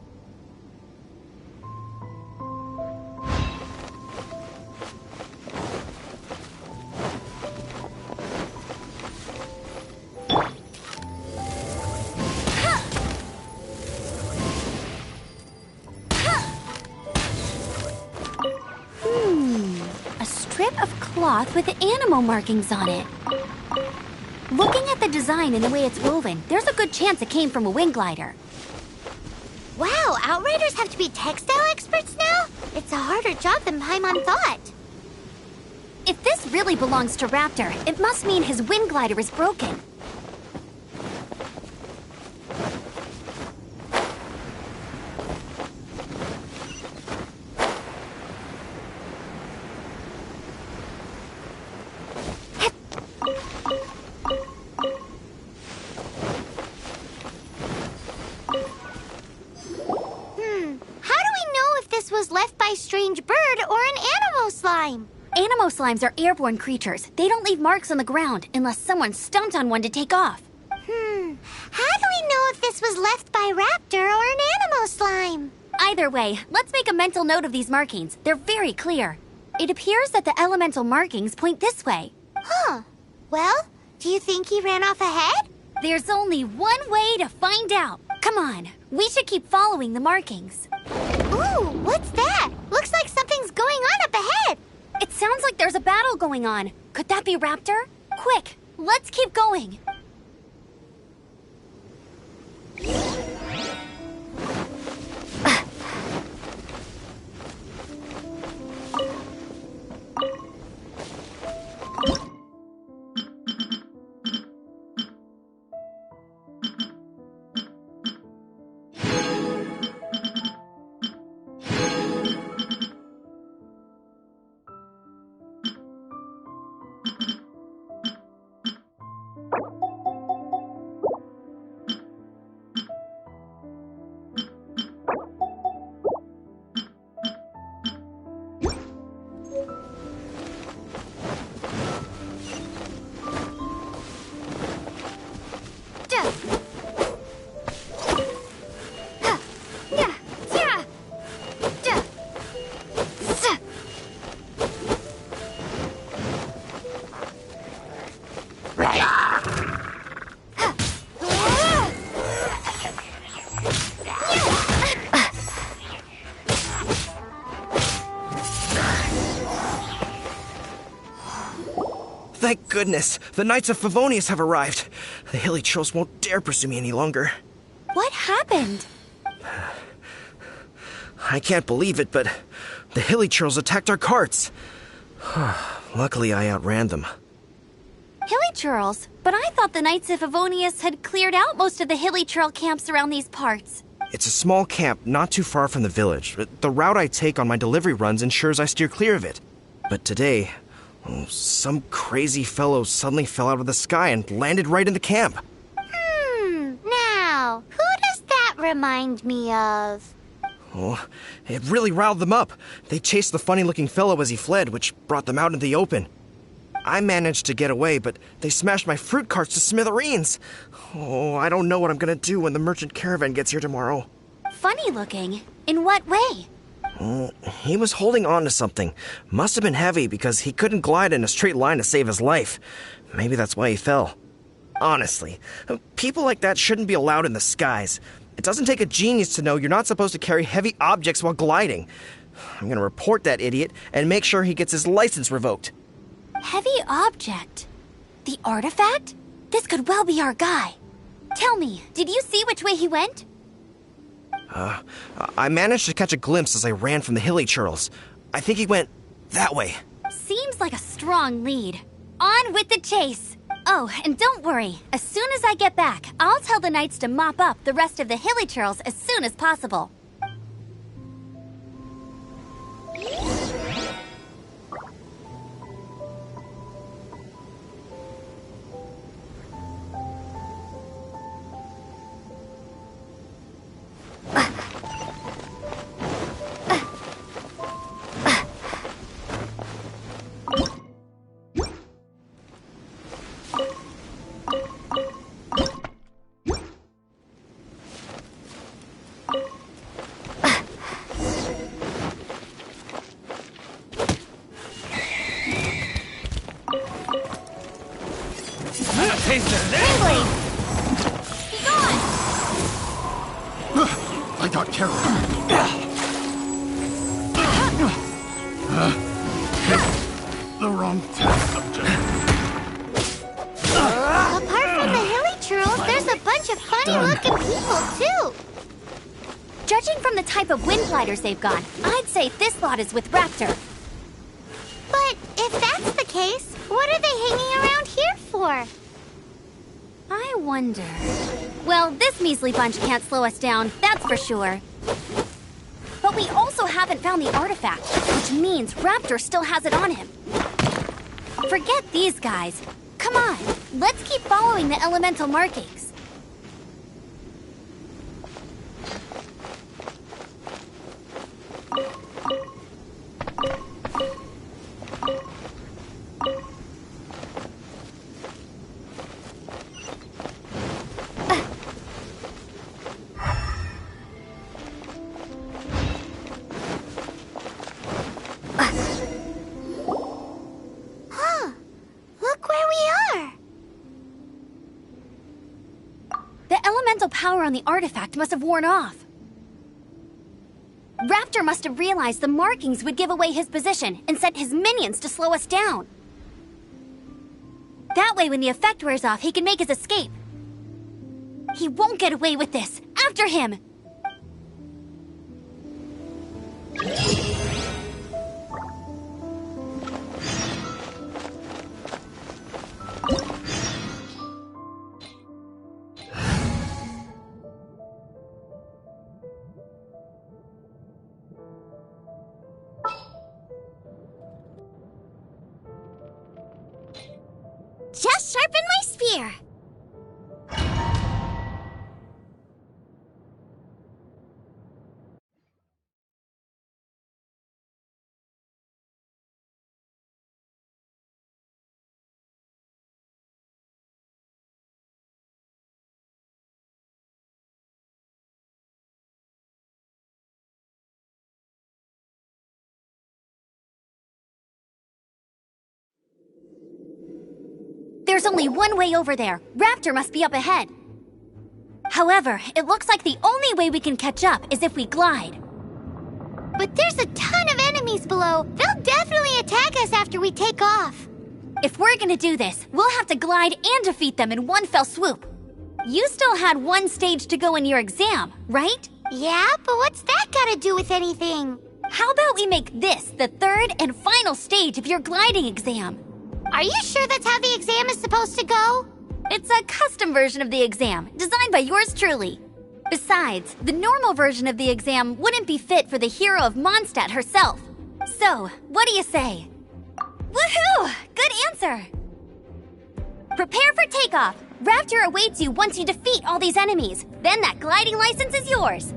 I: A strip of cloth with animal markings on it. Looking at the design and the way it's woven, there's a good chance it came from a wind glider.
C: wow, Outriders have to be textile experts now? It's a harder job than Paimon thought.
I: If this really belongs to Raptor, it must mean his wind glider is broken.
C: Strange bird or an animal slime.
I: Animal slimes are airborne creatures. They don't leave marks on the ground unless someone stomped on one to take off.
C: How do we know if this was left by Raptor or an animal slime?
I: Either way, let's make a mental note of these markings. They're very clear. It appears that the elemental markings point this way.
C: Huh. Well, do you think he ran off ahead?
I: There's only one way to find out. Come on, we should keep following the markings.
C: Ooh, what's that? Looks like something's going on up ahead.
I: It sounds like there's a battle going on. Could that be Raptor? Quick, let's keep going.
K: Thank goodness, the Knights of Favonius have arrived. The hilly trolls won't dare pursue me any longer.
I: What happened?
K: I can't believe it, but the hilly trolls attacked our carts. Luckily, I outran them.
I: Hilly churls? But I thought the Knights of Favonius had cleared out most of the hilly churl camps around these parts.
K: It's a small camp not too far from the village. The route I take on my delivery runs ensures I steer clear of it. But today, some crazy fellow suddenly fell out of the sky and landed right in the camp.
C: Now, who does that remind me of?
K: Oh, it really riled them up. They chased the funny-looking fellow as he fled, which brought them out in the open. I managed to get away, but they smashed my fruit carts to smithereens. Oh, I don't know what I'm gonna do when the merchant caravan gets here tomorrow.
I: Funny looking? In what way?
K: He was holding on to something. Must have been heavy because he couldn't glide in a straight line to save his life. Maybe that's why he fell. Honestly, people like that shouldn't be allowed in the skies. It doesn't take a genius to know you're not supposed to carry heavy objects while gliding. I'm gonna report that idiot and make sure he gets his license revoked.
I: Heavy object? The artifact? This could well be our guy. Tell me, did you see which way he went?
K: I managed to catch a glimpse as I ran from the hilly churls. I think he went that way.
I: Seems like a strong lead. On with the chase! Oh, and don't worry. As soon as I get back, I'll tell the knights to mop up the rest of the hilly churls as soon as possible.
L: I got carried. The wrong test subject.
C: Apart from the hilly churls, there's a bunch of funny-looking people, too.
I: Judging from the type of wind gliders they've got, I'd say this lot is with Raptor.
C: But if that's the case, what are they hanging around here for?
I: I wonder... Well, this measly bunch can't slow us down, that's for sure. But we also haven't found the artifact, which means Raptor still has it on him. Forget these guys. Come on, let's keep following the elemental markings. Power on the artifact must have worn off. Raptor must have realized the markings would give away his position and sent his minions to slow us down. That way, when the effect wears off, he can make his escape. He won't get away with this. After him!
C: Just sharpen my spear.
I: There's only one way over there. Raptor must be up ahead. However, it looks like the only way we can catch up is if we glide.
C: But there's a ton of enemies below. They'll definitely attack us after we take off.
I: If we're gonna do this, we'll have to glide and defeat them in one fell swoop. You still had one stage to go in your exam, right?
C: Yeah, but what's that gotta do with anything?
I: How about we make this the third and final stage of your gliding exam?
C: Are you sure that's how the exam is supposed to go?
I: It's a custom version of the exam, designed by yours truly. Besides, the normal version of the exam wouldn't be fit for the hero of Mondstadt herself. So, what do you say? Woohoo! Good answer! Prepare for takeoff. Raptor awaits you once you defeat all these enemies. Then that gliding license is yours.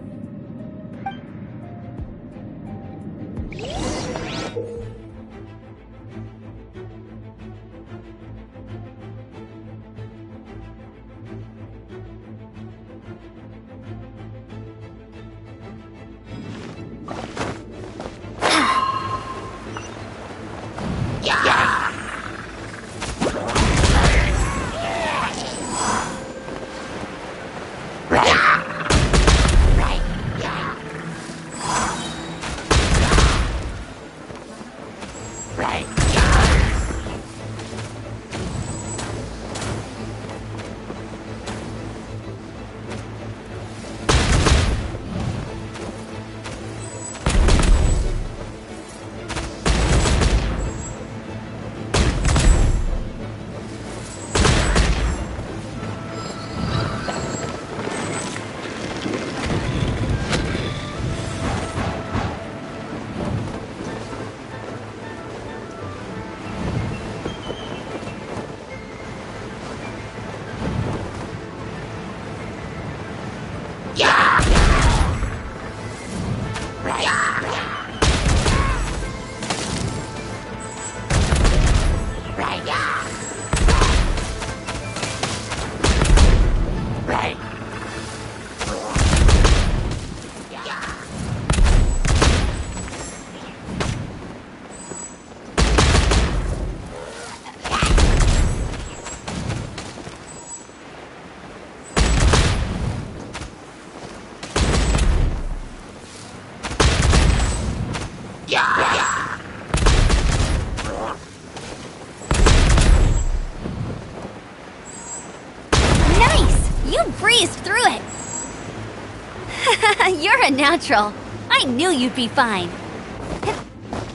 I: You're a natural. I knew you'd be fine.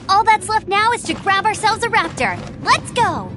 I: All that's left now is to grab ourselves a raptor. Let's go!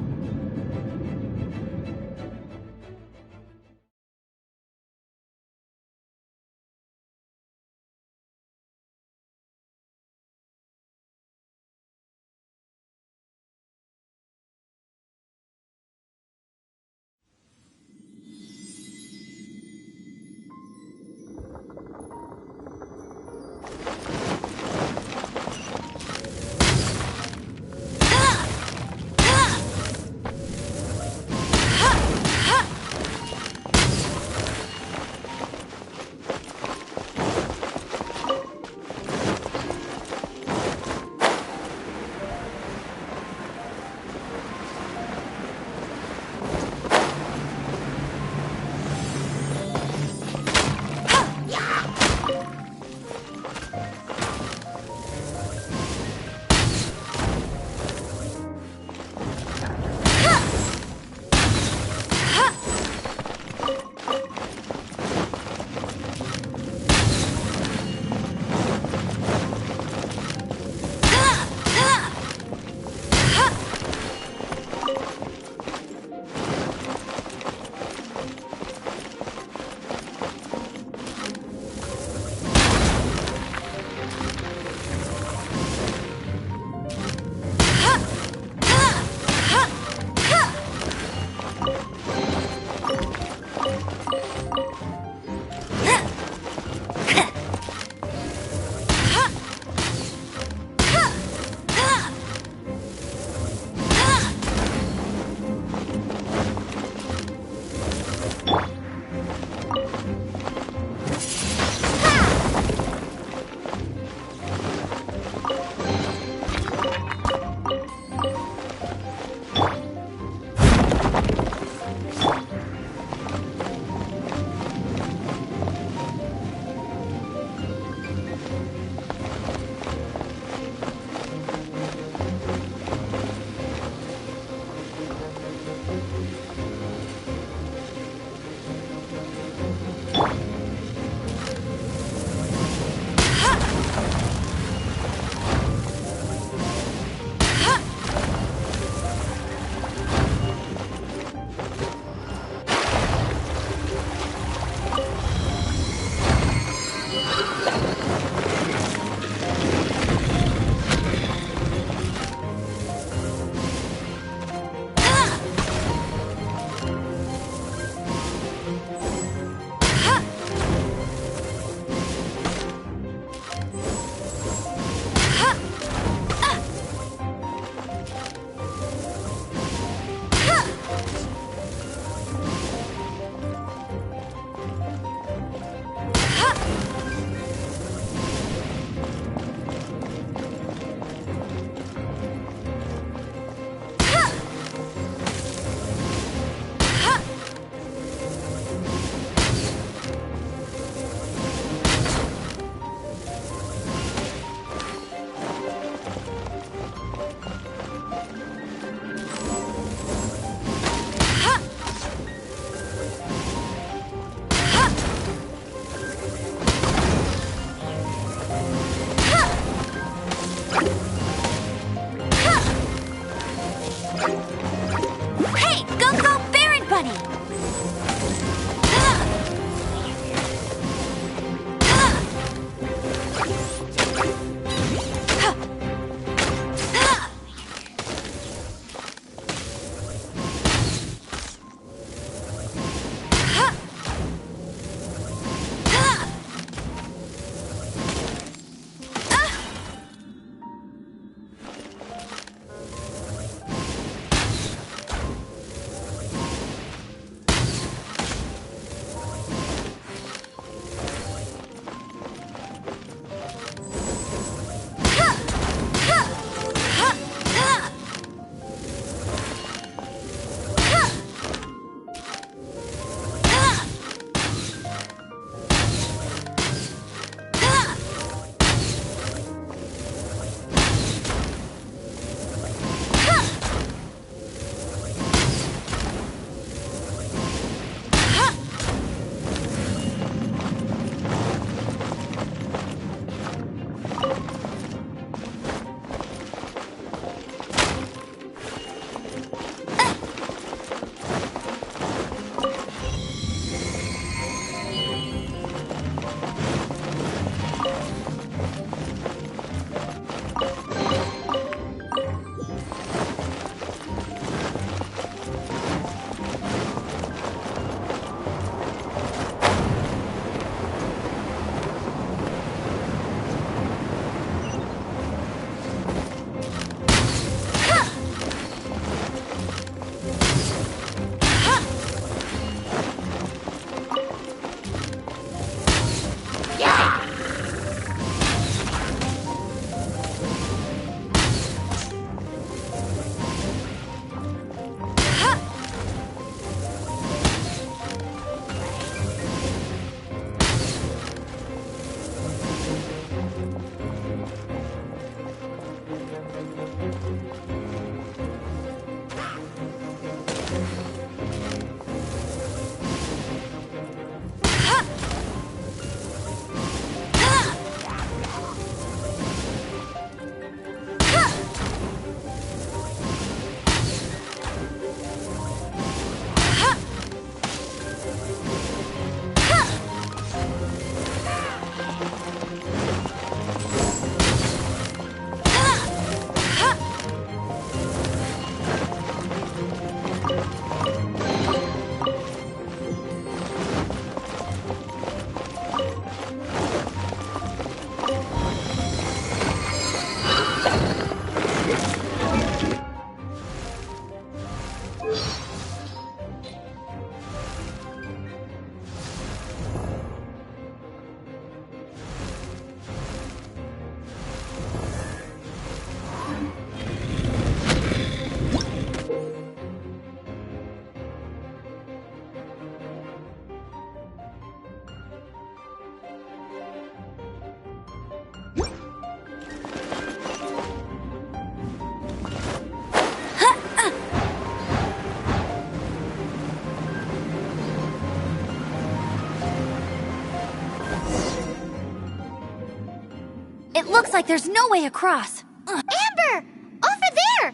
I: Looks like there's no way across.
C: Amber! Over there!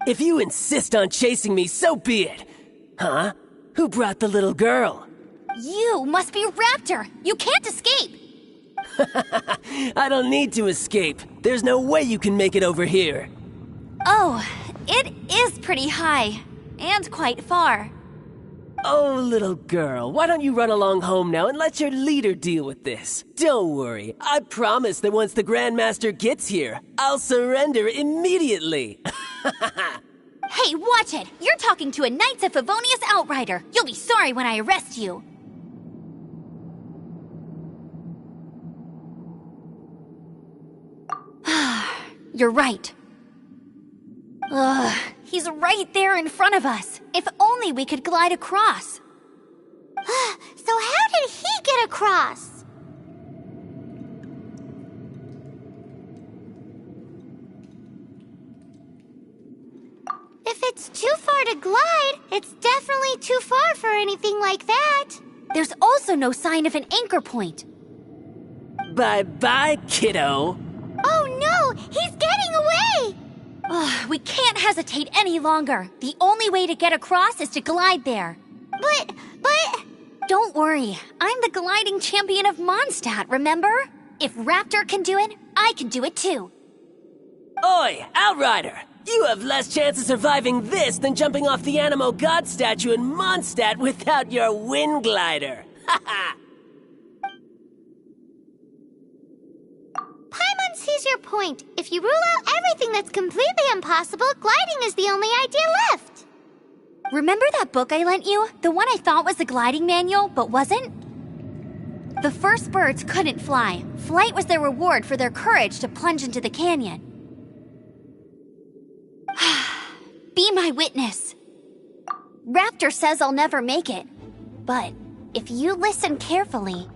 M: If you insist on chasing me, so be it. Huh? Who brought the little girl?
I: You must be Raptor. You can't escape.
M: I don't need to escape. There's no way you can make it over here.
I: Oh, it is pretty high. And quite far.
M: Oh, little girl, why don't you run along home now and let your leader deal with this? Don't worry, I promise that once the Grandmaster gets here, I'll surrender immediately.
I: Hey, watch it! You're talking to a Knights of Favonius outrider. You'll be sorry when I arrest you. You're right. Ugh, he's right there in front of us. If only we could glide across.
C: So how did he get across? If it's too far to glide, it's definitely too far for anything like that.
I: There's also no sign of an anchor point.
M: Bye-bye, kiddo.
C: Oh no! He's getting away!
I: We can't hesitate any longer. The only way to get across is to glide there.
C: But...
I: Don't worry. I'm the gliding champion of Mondstadt, remember? If Raptor can do it, I can do it too.
M: Oi, Outrider! You have less chance of surviving this than jumping off the Animo God statue in Mondstadt without your wind glider. Ha
C: Paimon sees your point. If you rule out everything that's completely impossible, gliding is the only idea left.
I: Remember that book I lent you? The one I thought was the gliding manual, but wasn't? The first birds couldn't fly. Flight was their reward for their courage to plunge into the canyon. Be my witness. Raptor says I'll never make it. But if you listen carefully...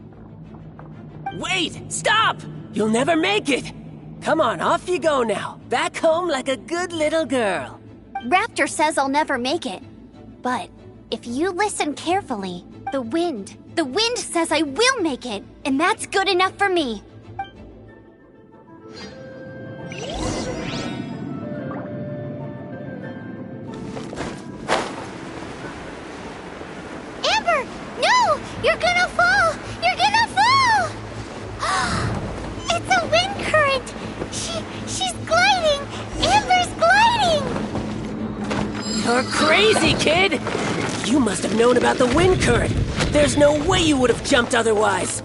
M: Wait! Stop! You'll never make it! Come on, off you go now. Back home like a good little girl.
I: Raptor says I'll never make it. But if you listen carefully, the wind says I will make it, and that's good enough for me.
C: Amber! No! You're gonna fall! You're gonna fall! It's a wind current! She's gliding! Amber's gliding!
M: You're crazy, kid! You must have known about the wind current. There's no way you would have jumped otherwise.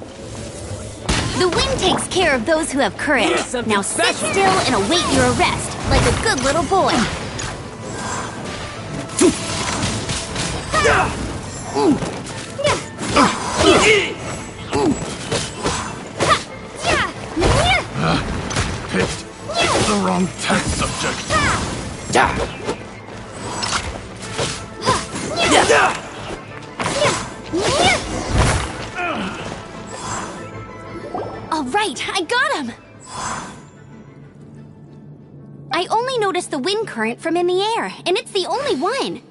I: The wind takes care of those who have courage. Now sit still and await your arrest, like a good little boy.
L: Picked the wrong test subject.
I: All right, I got him! I only noticed the wind current from in the air, and it's the only one.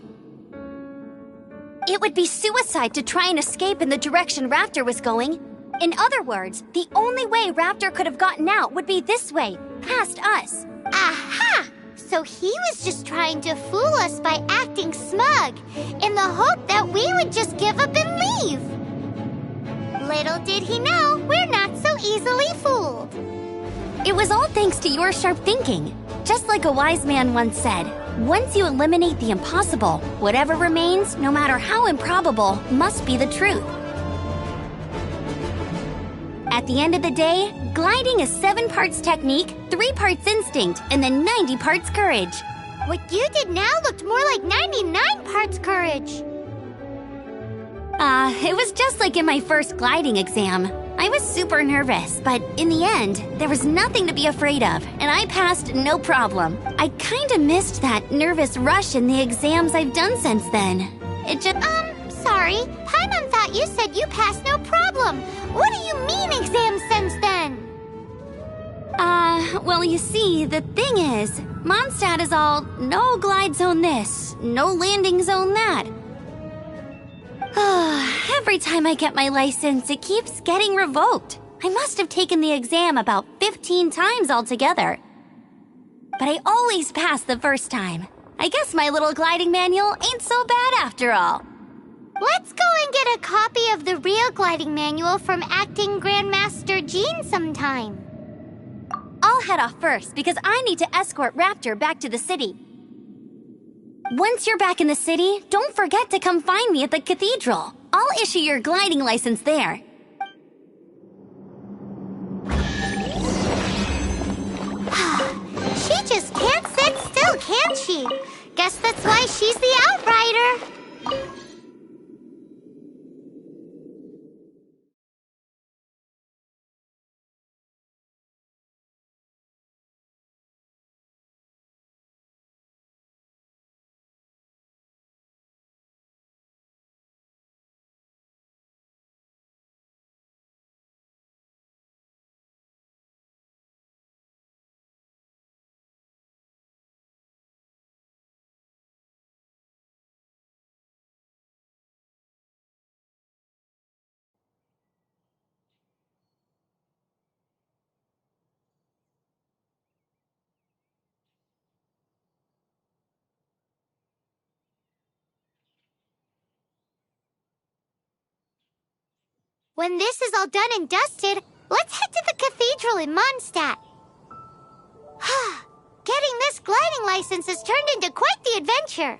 I: It would be suicide to try and escape in the direction Raptor was going. In other words, the only way Raptor could have gotten out would be this way, past us.
C: Aha! So he was just trying to fool us by acting smug, in the hope that we would just give up and leave. Little did he know, we're not so easily fooled.
I: It was all thanks to your sharp thinking. Just like a wise man once said, once you eliminate the impossible, whatever remains, no matter how improbable, must be the truth. At the end of the day, gliding is 7 parts technique, 3 parts instinct, and then 90 parts courage.
C: What you did now looked more like 99 parts courage.
I: It was just like in my first gliding exam. I was super nervous, but in the end, there was nothing to be afraid of, and I passed no problem. I kinda missed that nervous rush in the exams I've done since then. It just...
C: Sorry. Paimon thought you said you passed no problem. What do you mean exams since then?
I: Well, you see, the thing is, Mondstadt is all no glide zone this, no landing zone that. Every time I get my license, it keeps getting revoked. I must have taken the exam about 15 times altogether. But I always pass the first time. I guess my little gliding manual ain't so bad after all.
C: Let's go and get a copy of the real gliding manual from Acting Grandmaster Jean sometime.
I: I'll head off first because I need to escort Raptor back to the city. Once you're back in the city, don't forget to come find me at the cathedral. I'll issue your gliding license there.
C: She just can't sit still, can she? Guess that's why she's the Outrider. When this is all done and dusted, let's head to the cathedral in Mondstadt. Getting this gliding license has turned into quite the adventure.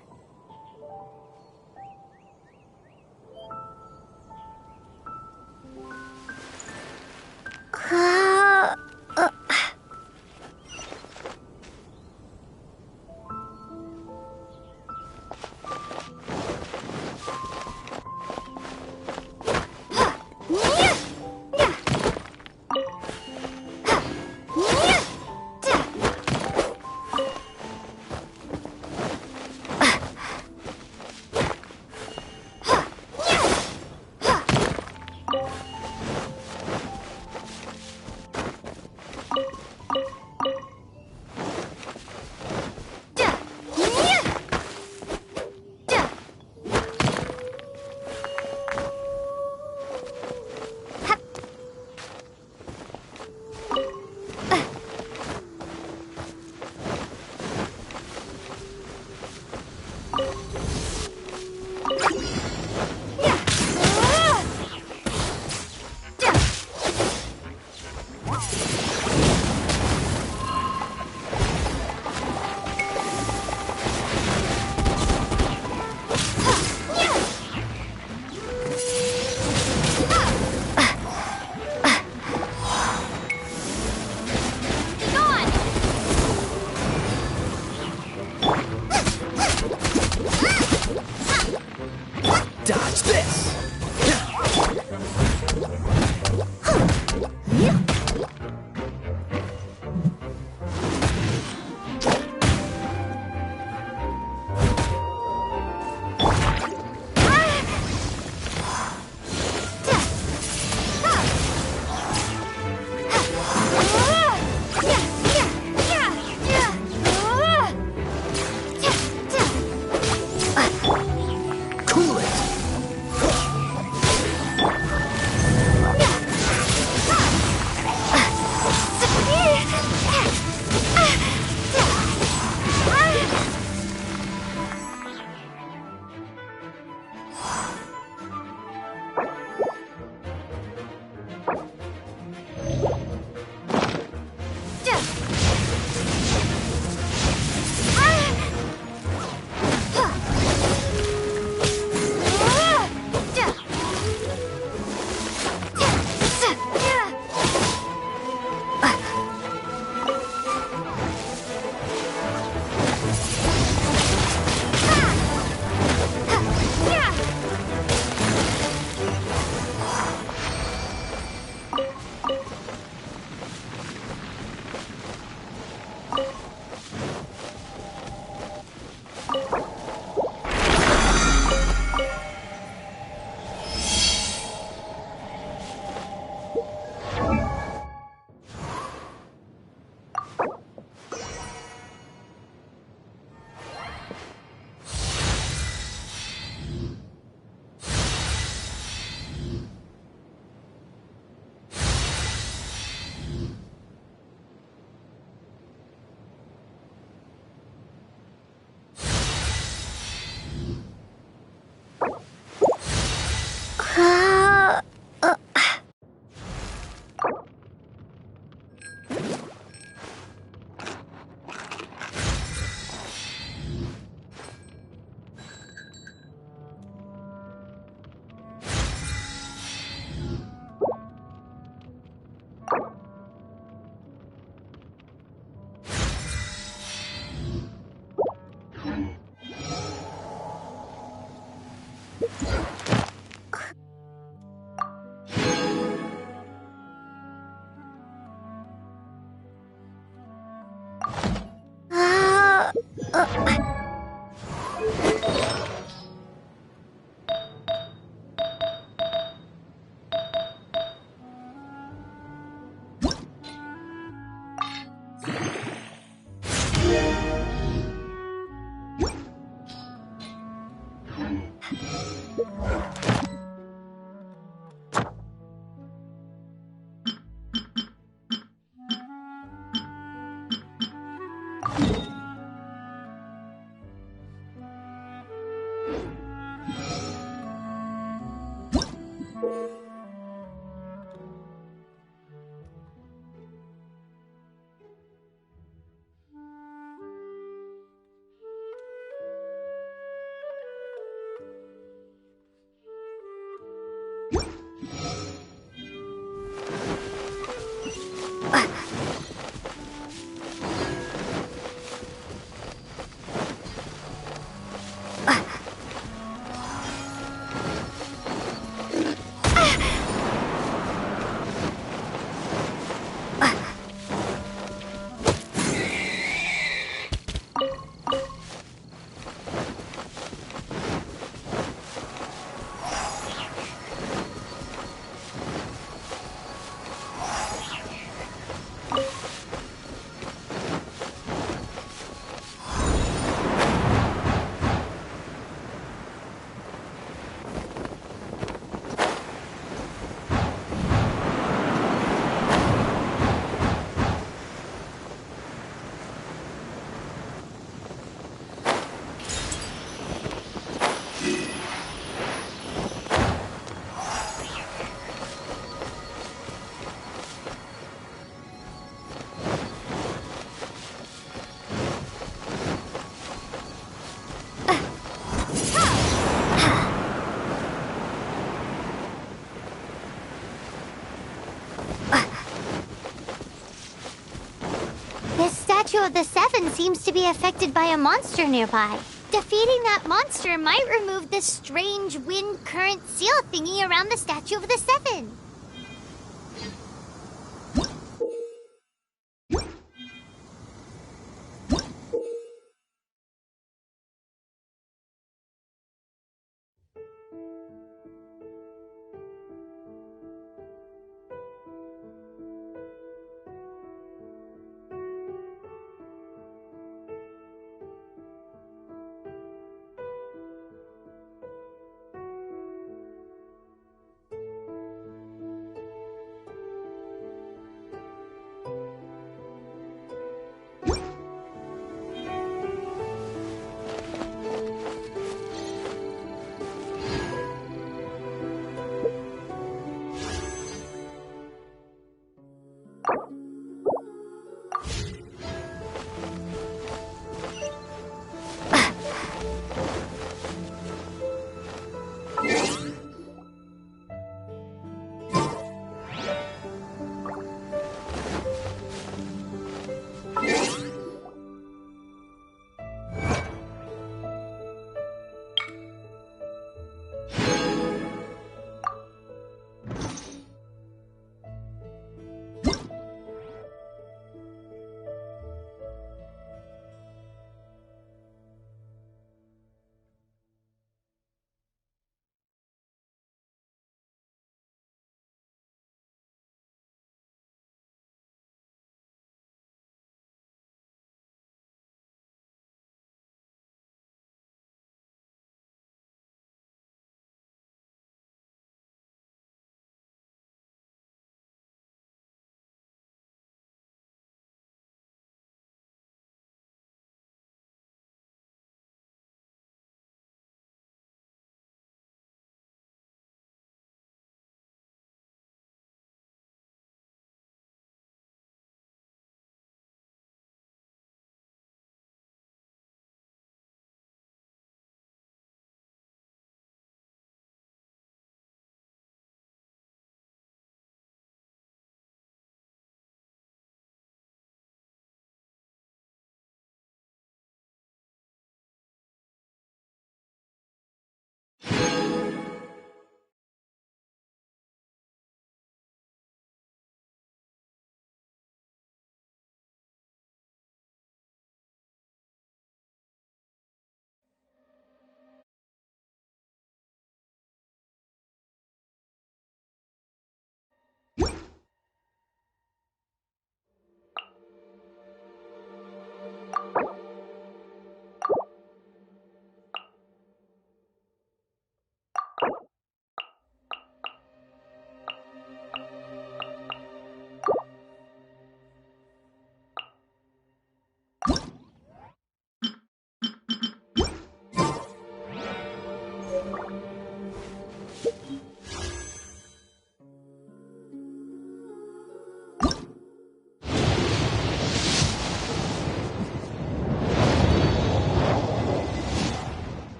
C: Statue of the Seven seems to be affected by a monster nearby. Defeating that monster might remove this strange wind current seal thingy around the Statue of the Seven.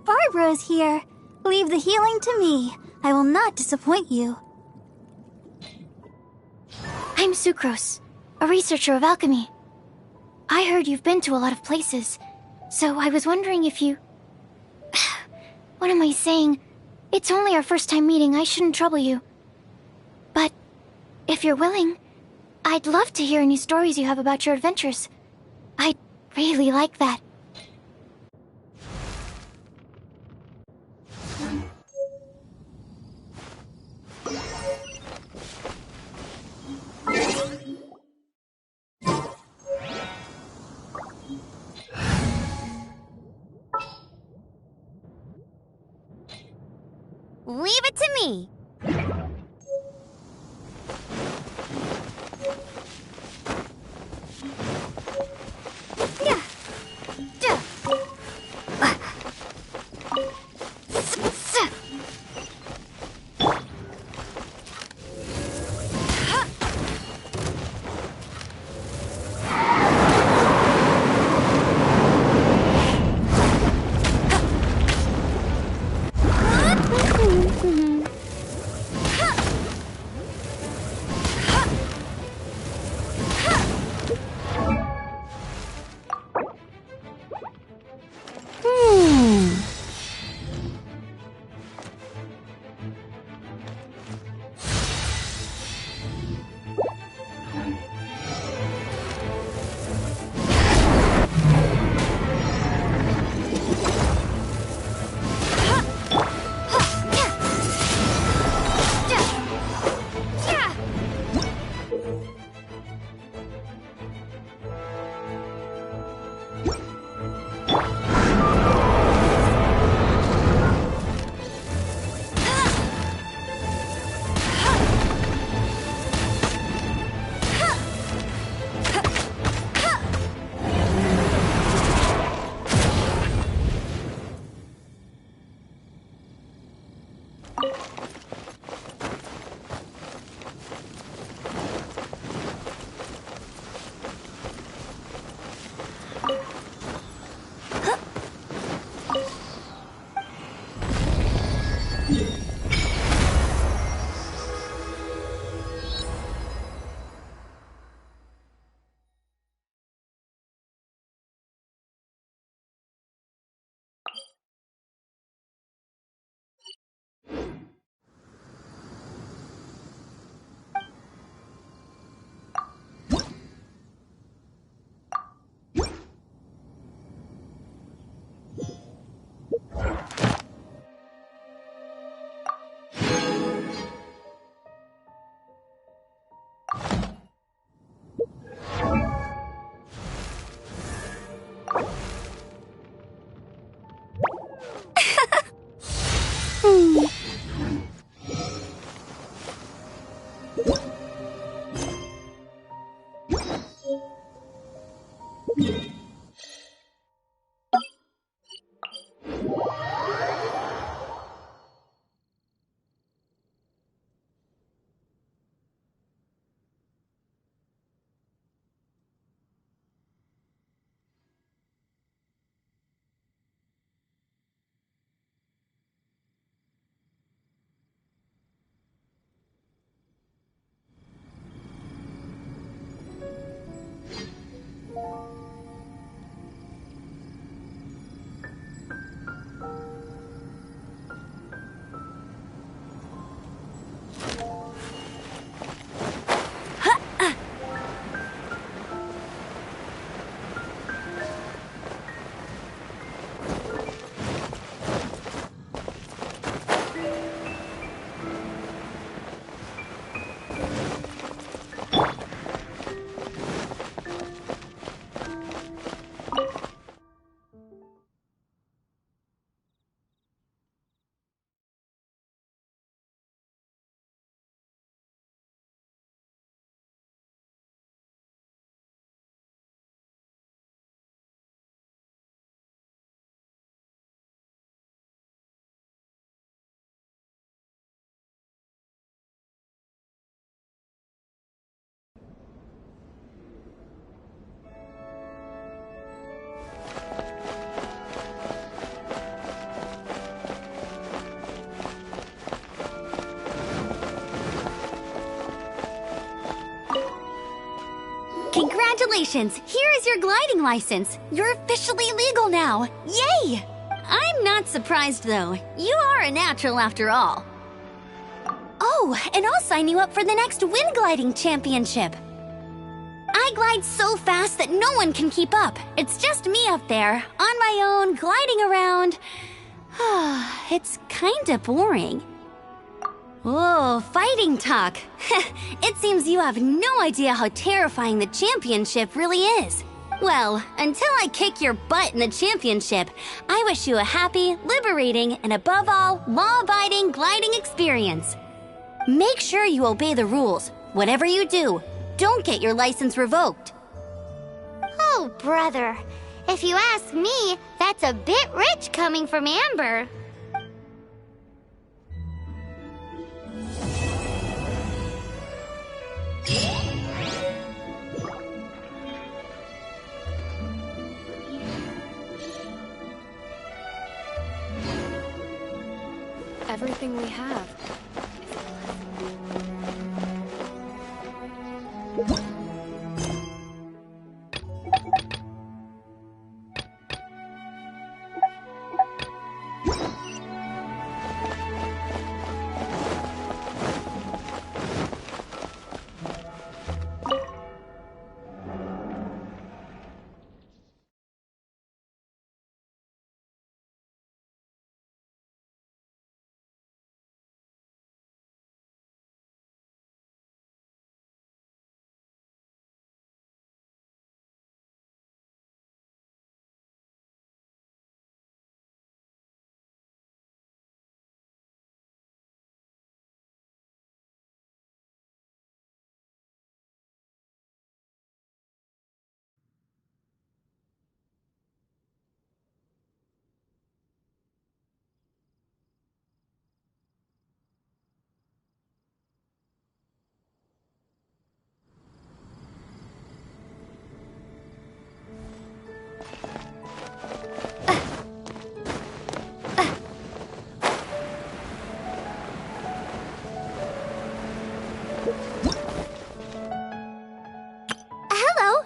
I: Barbara's here. Leave the healing to me. I will not disappoint you. I'm Sucrose, a researcher of alchemy. I heard you've been to a lot of places, so I was wondering if you... What am I saying? It's only our first time meeting, I shouldn't trouble you. But if you're willing, I'd love to hear any stories you have about your adventures. I'd really like that.
C: Leave it to me.
I: Congratulations! Here is your gliding license. You're officially legal now. Yay! I'm not surprised, though. You are a natural after all. Oh, and I'll sign you up for the next wind gliding championship. I glide so fast that no one can keep up. It's just me up there, on my own, gliding around. It's kinda boring. Whoa, fighting talk. It seems you have no idea how terrifying the championship really is. Well, until I kick your butt in the championship, I wish you a happy, liberating, and above all, law-abiding gliding experience. Make sure you obey the rules. Whatever you do, don't get your license revoked.
C: Oh, brother. If you ask me, that's a bit rich coming from Amber.
G: Everything we have.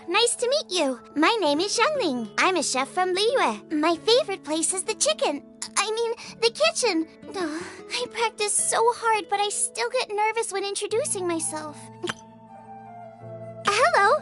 C: Nice to meet you. My name is Xiangling. I'm a chef from Liyue. My favorite place is the the kitchen. I practice so hard, but I still get nervous when introducing myself. Hello,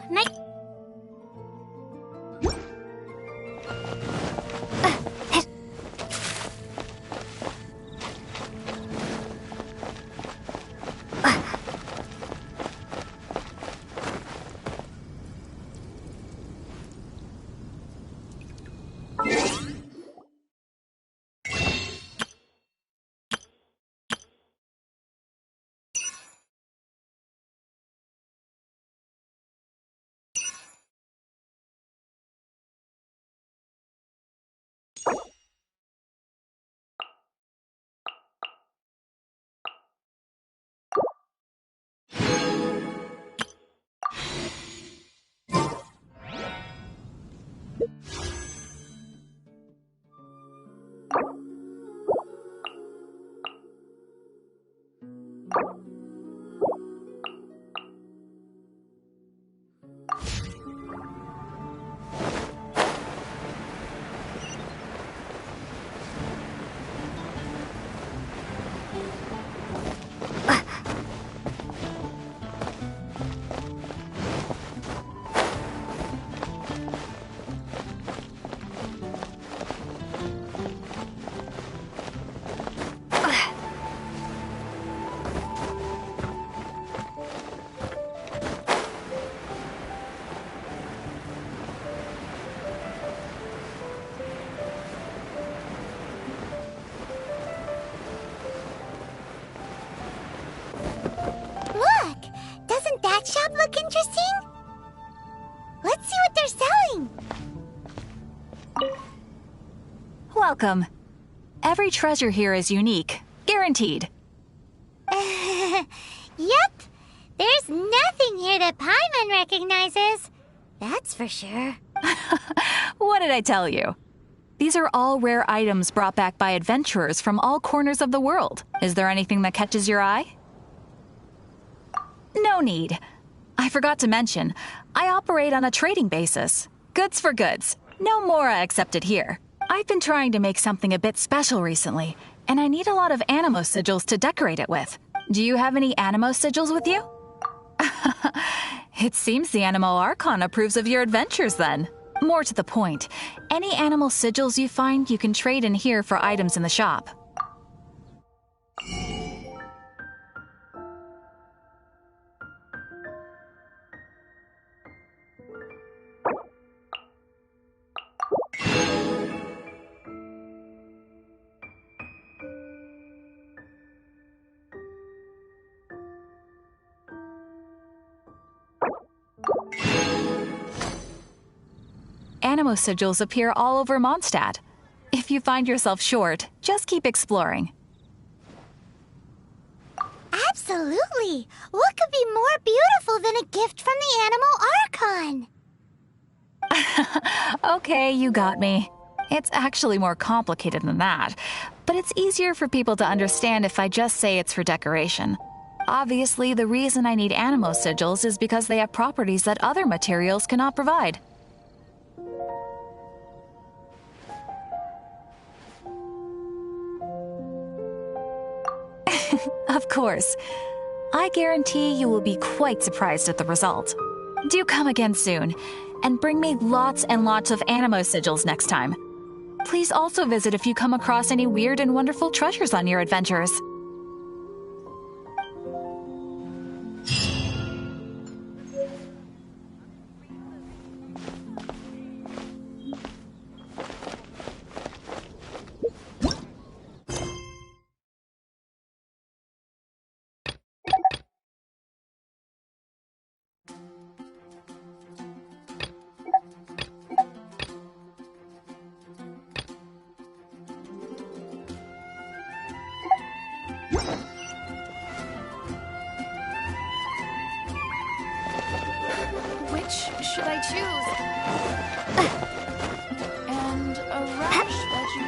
C: that shop look interesting? Let's see what they're selling.
A: Welcome. Every treasure here is unique. Guaranteed.
C: Yep. There's nothing here that Paimon recognizes. That's for sure.
A: What did I tell you? These are all rare items brought back by adventurers from all corners of the world. Is there anything that catches your eye? No need.
G: I forgot to mention, I operate on a trading basis. Goods for goods. No Mora accepted here. I've been trying to make something a bit special recently, and I need a lot of animo sigils to decorate it with. Do you have any animo sigils with you? It seems the Animo Archon approves of your adventures then. More to the point, any animal sigils you find you can trade in here for items in the shop. Animo sigils appear all over Mondstadt. If you find yourself short, just keep exploring.
C: Absolutely! What could be more beautiful than a gift from the Animal Archon?
G: Okay, you got me. It's actually more complicated than that, but it's easier for people to understand if I just say it's for decoration. Obviously, the reason I need animo sigils is because they have properties that other materials cannot provide. Of course. I guarantee you will be quite surprised at the result. Do come again soon, and bring me lots and lots of animo sigils next time. Please also visit if you come across any weird and wonderful treasures on your adventures.
N: Which should I choose? And a rash that you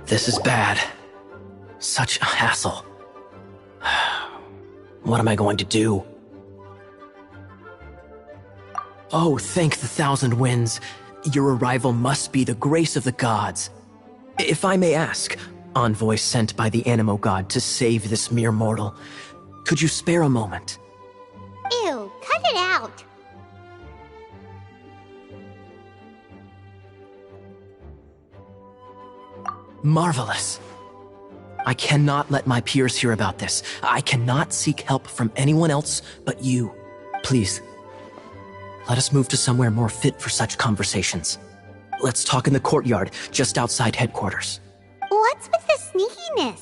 B: This is bad. Such a hassle. What am I going to do? Oh, thank the thousand winds. Your arrival must be the grace of the gods. If I may ask, envoy sent by the Animo God to save this mere mortal, could you spare a moment?
C: Ew, cut it out.
B: Marvelous. I cannot let my peers hear about this. I cannot seek help from anyone else but you. Please, let us move to somewhere more fit for such conversations. Let's talk in the courtyard, just outside headquarters.
C: What's with the sneakiness?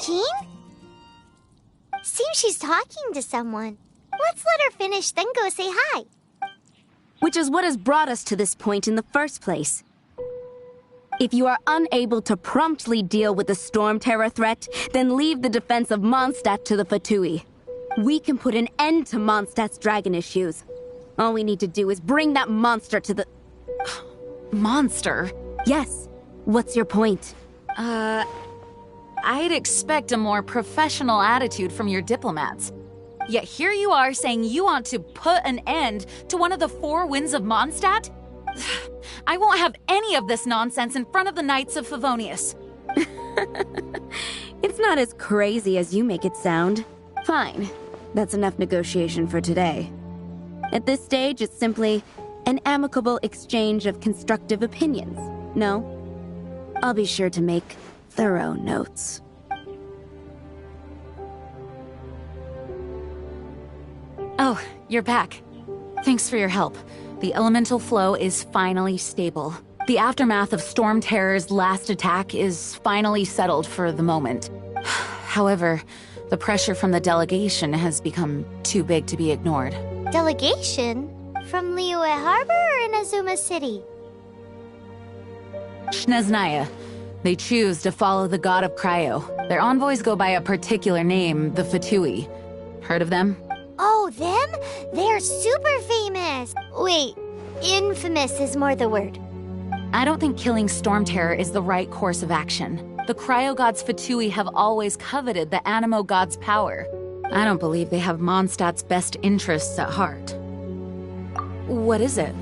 C: Jean? Seems she's talking to someone. Let's let her finish, then go say hi.
O: Which is what has brought us to this point in the first place. If you are unable to promptly deal with the Storm Terror threat, then leave the defense of Mondstadt to the Fatui. We can put an end to Mondstadt's dragon issues. All we need to do is bring that monster to the...
G: Monster?
O: Yes. What's your point?
G: I'd expect a more professional attitude from your diplomats. Yet here you are saying you want to put an end to one of the four winds of Mondstadt? I won't have any of this nonsense in front of the Knights of Favonius.
O: It's not as crazy as you make it sound. Fine. That's enough negotiation for today. At this stage, it's simply an amicable exchange of constructive opinions. No? I'll be sure to make thorough notes.
G: Oh, you're back. Thanks for your help. The elemental flow is finally stable. The aftermath of Storm Terror's last attack is finally settled for the moment. However, the pressure from the delegation has become too big to be ignored.
C: Delegation? From Liyue Harbor or Inazuma City?
G: Snezhnaya. They choose to follow the god of Cryo. Their envoys go by a particular name, the Fatui. Heard of them?
C: Oh, them? They're super famous. Wait, infamous is more the word.
G: I don't think killing Storm Terror is the right course of action. The Cryo God's Fatui have always coveted the Animo God's power. I don't believe they have Mondstadt's best interests at heart. What is it?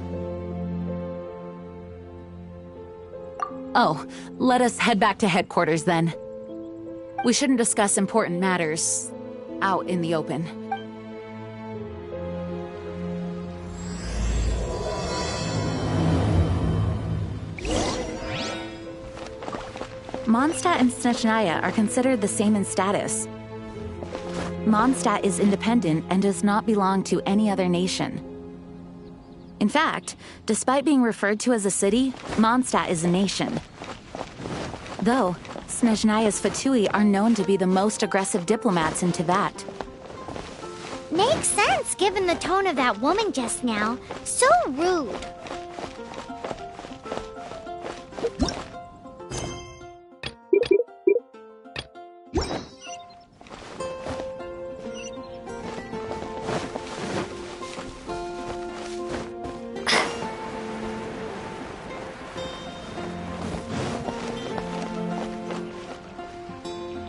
G: Oh, let us head back to headquarters then. We shouldn't discuss important matters out in the open. Mondstadt and Snezhnaya are considered the same in status. Mondstadt is independent and does not belong to any other nation. In fact, despite being referred to as a city, Mondstadt is a nation. Though, Snezhnaya's Fatui are known to be the most aggressive diplomats in Teyvat.
C: Makes sense given the tone of that woman just now. So rude.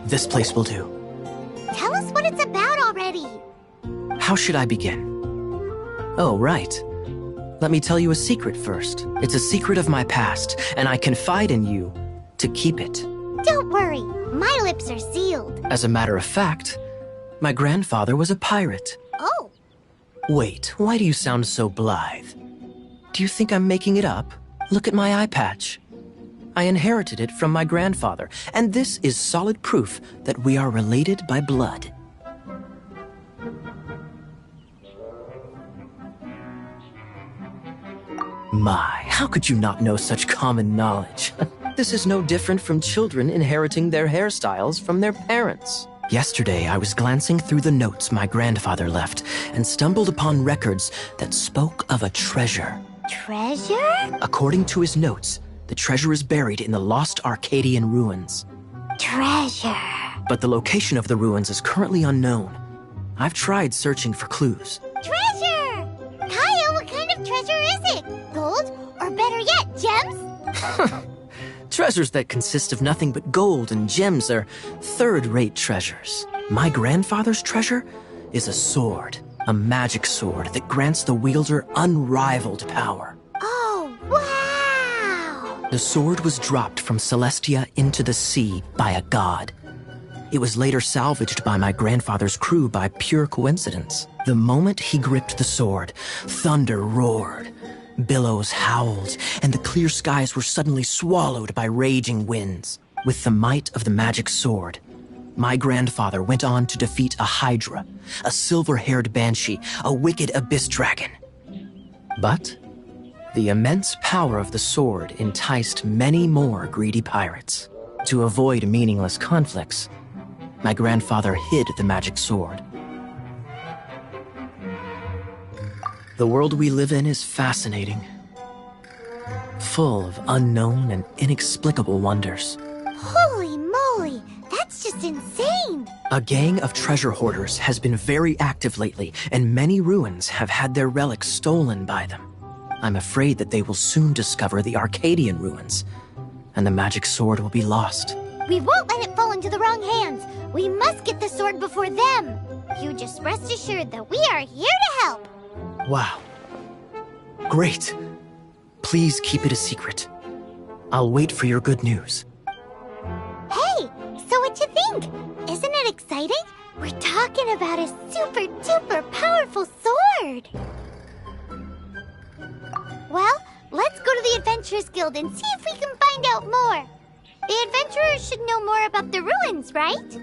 B: This place will do.
C: Tell us what it's about already.
B: How should I begin? Oh, right. Let me tell you a secret first. It's a secret of my past, and I confide in you to keep it.
C: Don't worry, my lips are sealed.
B: As a matter of fact, my grandfather was a pirate.
C: Oh.
B: Wait, why do you sound so blithe? Do you think I'm making it up? Look at my eye patch. I inherited it from my grandfather, and this is solid proof that we are related by blood. My, how could you not know such common knowledge? This is no different from children inheriting their hairstyles from their parents. Yesterday, I was glancing through the notes my grandfather left and stumbled upon records that spoke of a treasure.
C: Treasure?
B: According to his notes, the treasure is buried in the lost Arcadian ruins.
C: Treasure.
B: But the location of the ruins is currently unknown. I've tried searching for clues.
C: Treasure! Kaeya, what kind of treasure is it? Gold? Or better yet, gems?
B: Treasures that consist of nothing but gold and gems are third-rate treasures. My grandfather's treasure is a sword, a magic sword that grants the wielder unrivaled power.
C: Oh, wow!
B: The sword was dropped from Celestia into the sea by a god. It was later salvaged by my grandfather's crew by pure coincidence. The moment he gripped the sword, thunder roared, billows howled, and the clear skies were suddenly swallowed by raging winds. With the might of the magic sword, my grandfather went on to defeat a hydra, a silver-haired banshee, a wicked abyss dragon. But the immense power of the sword enticed many more greedy pirates. To avoid meaningless conflicts, My grandfather hid the magic sword. The world we live in is fascinating, full of unknown and inexplicable wonders.
C: Holy moly, that's just insane!
B: A gang of treasure hoarders has been very active lately, and many ruins have had their relics stolen by them. I'm afraid that they will soon discover the Arcadian ruins, and the magic sword will be lost.
C: We won't let it fall into the wrong hands. We must get the sword before them. You just rest assured that we are here to help.
B: Wow. Great. Please keep it a secret. I'll wait for your good news.
C: Hey, so what you think? Isn't it exciting? We're talking about a super duper powerful sword. Well, let's go to the Adventurers Guild and see if we can find out more. The adventurers should know more about the ruins, right?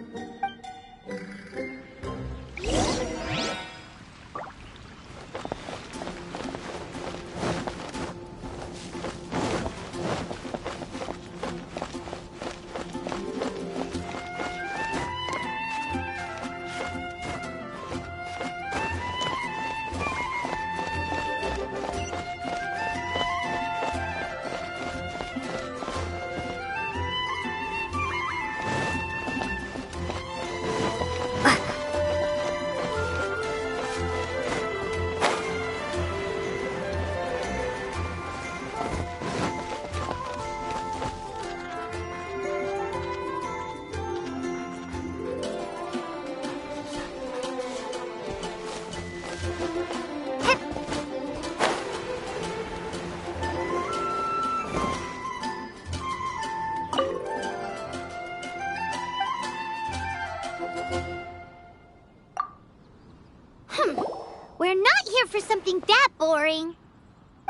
C: We're not here for something that boring.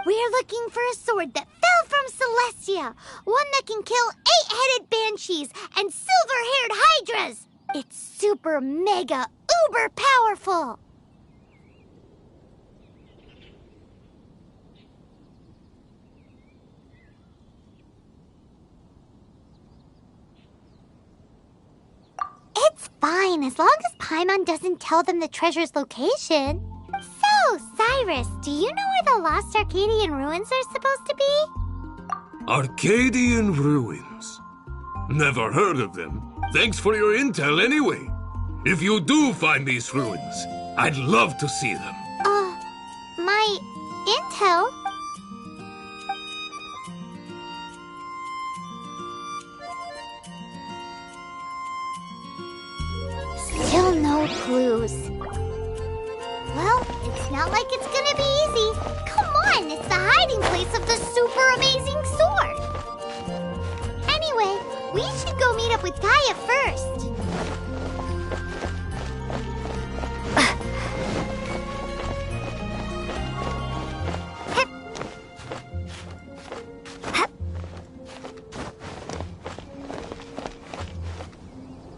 C: We're looking for a sword that fell from Celestia. One that can kill 8-headed banshees and silver-haired hydras. It's super mega uber powerful. It's fine as long as Paimon doesn't tell them the treasure's location. So, Cyrus, do you know where the lost Arcadian ruins are supposed to be?
L: Arcadian ruins. Never heard of them. Thanks for your intel anyway. If you do find these ruins, I'd love to see them.
C: My intel? Still no clues. Well, it's not like it's gonna be easy. Come on, it's the hiding place of the super amazing sword. Anyway, we should go meet up with Kaeya first.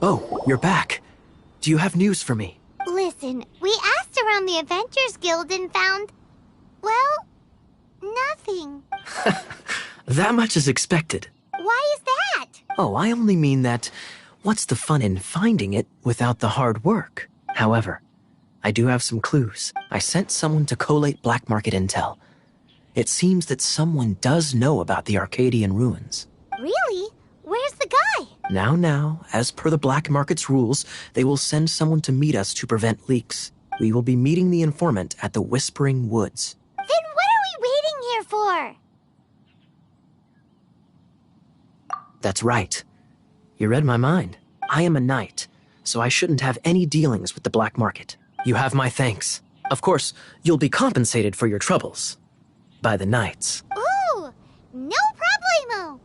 B: Oh, you're back. Do you have news for me?
C: Listen, we asked around the Adventurers Guild and found, well, nothing.
B: That much is expected.
C: Why is that?
B: Oh, I only mean that what's the fun in finding it without the hard work? However, I do have some clues. I sent someone to collate black market intel. It seems that someone does know about the Arcadian ruins.
C: Really? Where's the guy?
B: Now, as per the black market's rules, they will send someone to meet us to prevent leaks. We will be meeting the informant at the Whispering Woods.
C: Then what are we waiting here for?
B: That's right. You read my mind. I am a knight, so I shouldn't have any dealings with the black market. You have my thanks. Of course, you'll be compensated for your troubles. By the knights.
C: Ooh, no problemo.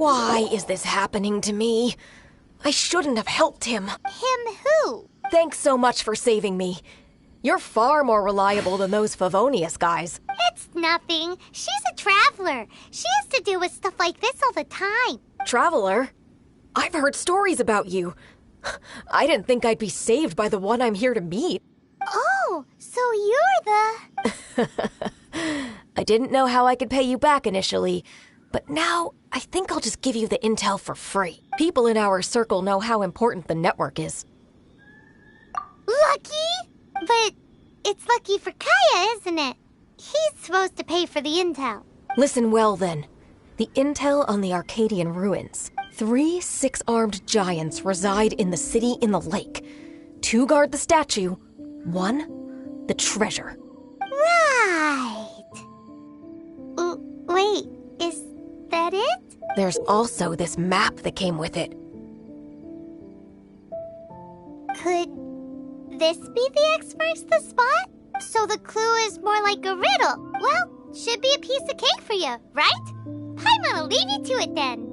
P: Why is this happening to me? I shouldn't have helped him.
C: Him who?
P: Thanks so much for saving me. You're far more reliable than those Favonius guys.
C: It's nothing. She's a traveler. She has to deal with stuff like this all the time.
P: Traveler? I've heard stories about you. I didn't think I'd be saved by the one I'm here to meet.
C: Oh, so you're the...
P: I didn't know how I could pay you back initially, but now I think I'll just give you the intel for free. People in our circle know how important the network is.
C: Lucky? But it's lucky for Kaeya, isn't it? He's supposed to pay for the intel.
P: Listen well then. The intel on the Arcadian ruins. 3 6-armed giants reside in the city in the lake. 2 guard the statue. 1, the treasure.
C: Right. Wait, is that it?
P: There's also this map that came with it.
C: Could this be the X marks the spot? So the clue is more like a riddle. Well, should be a piece of cake for you, right? I'm gonna leave you to it then.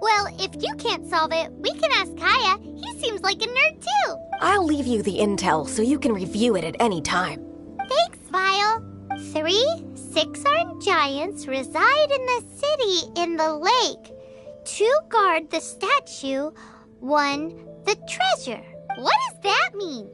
C: Well, if you can't solve it, we can ask Kaeya. He seems like a nerd too.
P: I'll leave you the intel so you can review it at any time.
C: Thanks, Vile. 3 6-armed giants reside in the city in the lake. 2 guard the statue, 1 the treasure. What does that mean?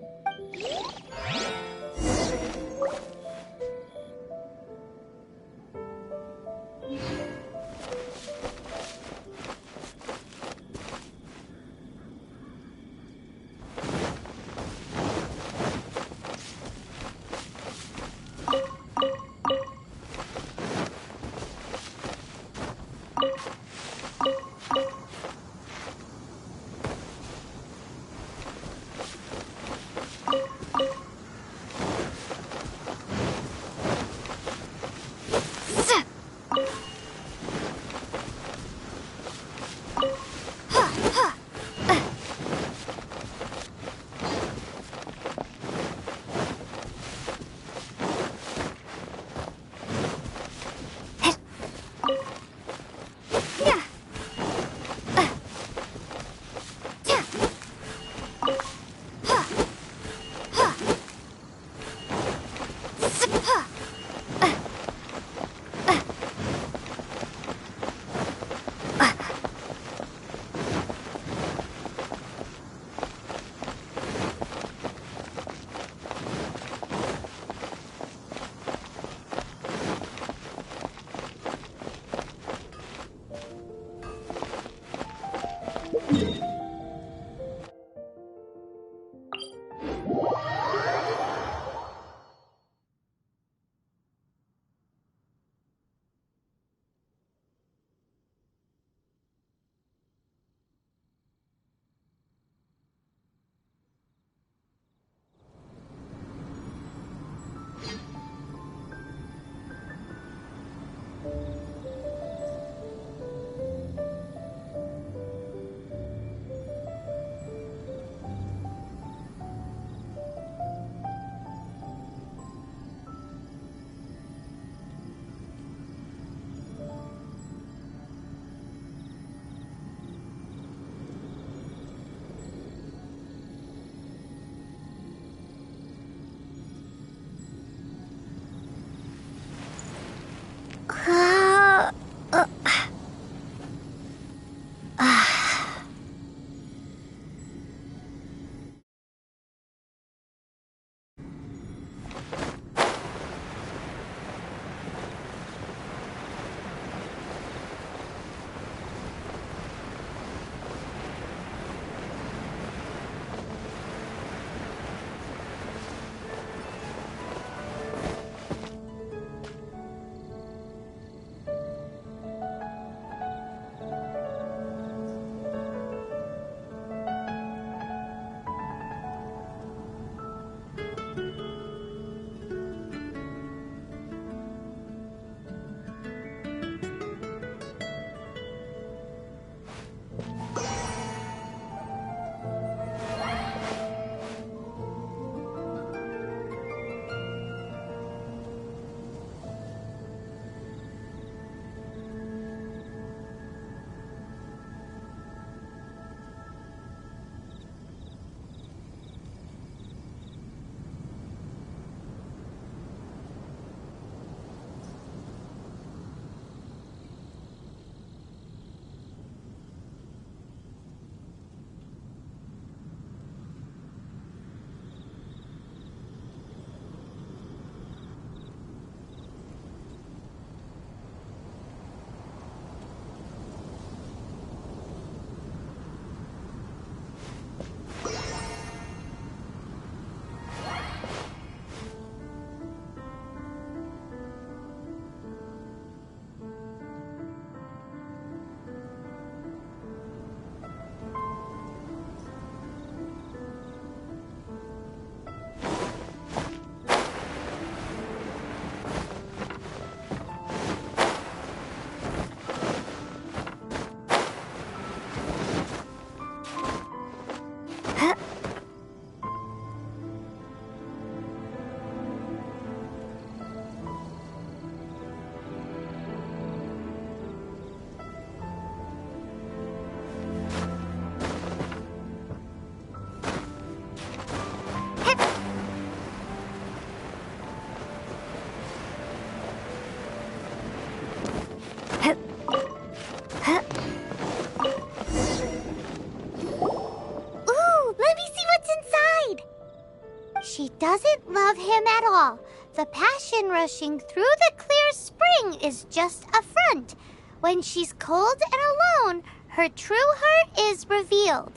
C: doesn't love him at all. The passion rushing through the clear spring is just a front. When she's cold and alone, her true heart is revealed.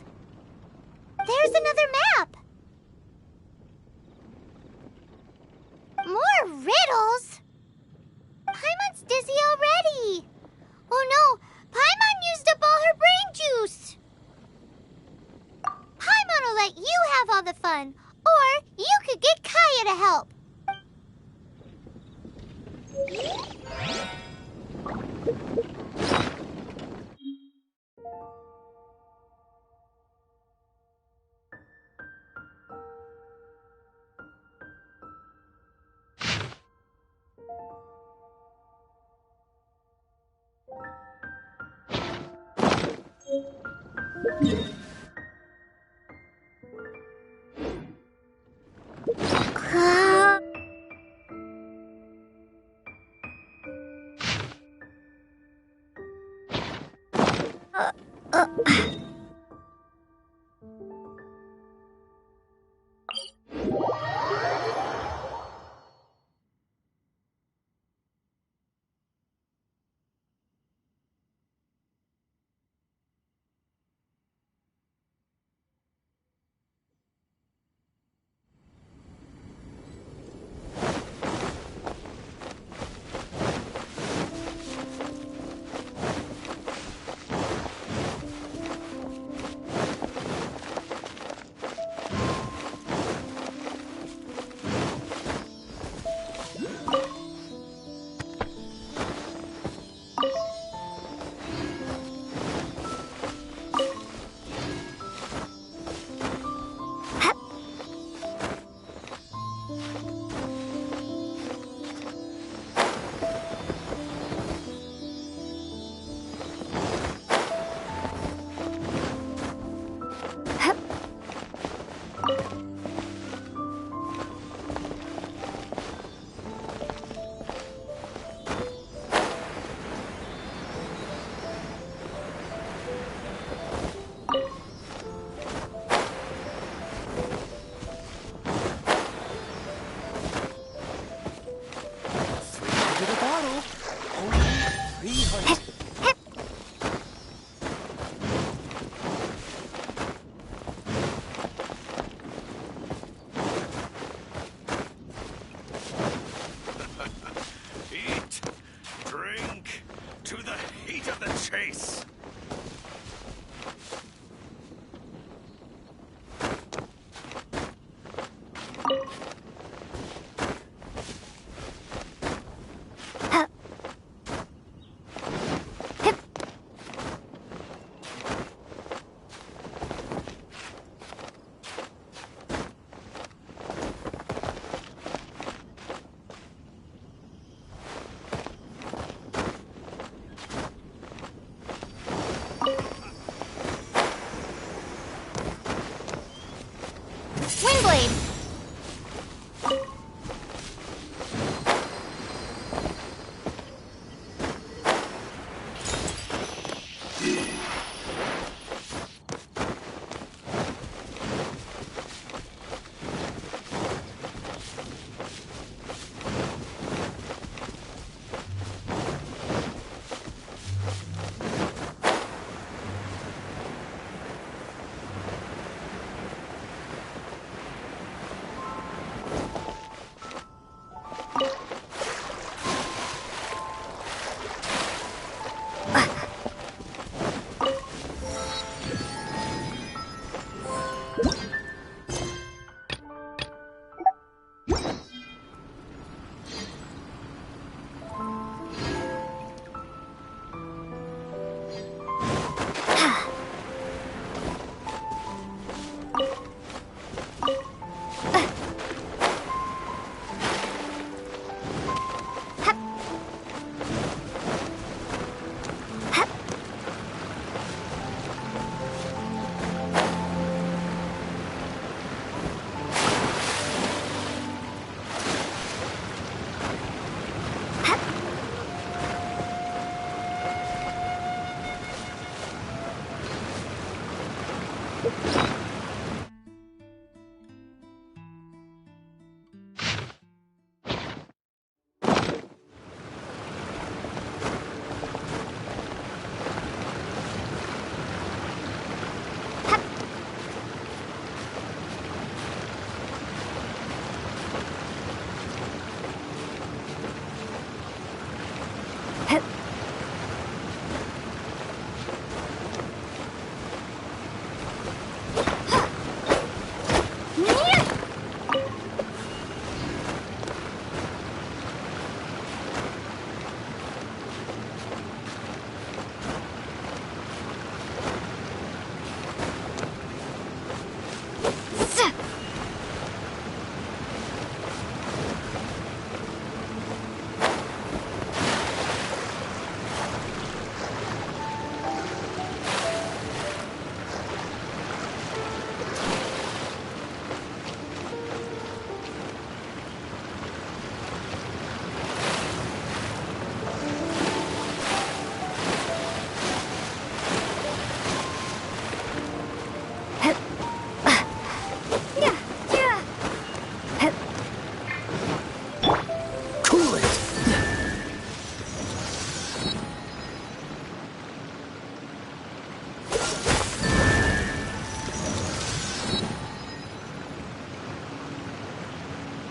C: There's another map. More riddles? Paimon's dizzy already. Oh no, Paimon used up all her brain juice. Paimon will let you have all the fun, or you could get Kaeya to help.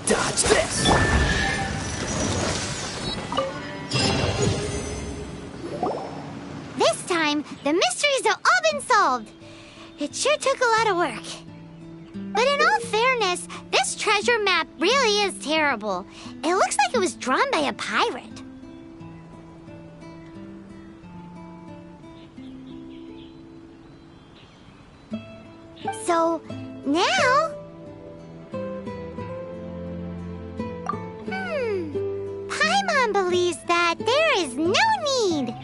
M: Dodge this!
C: This time, the mysteries have all been solved. It sure took a lot of work. But in all fairness, this treasure map really is terrible. It looks like it was drawn by a pirate. So, now... Paimon believes that there is no need.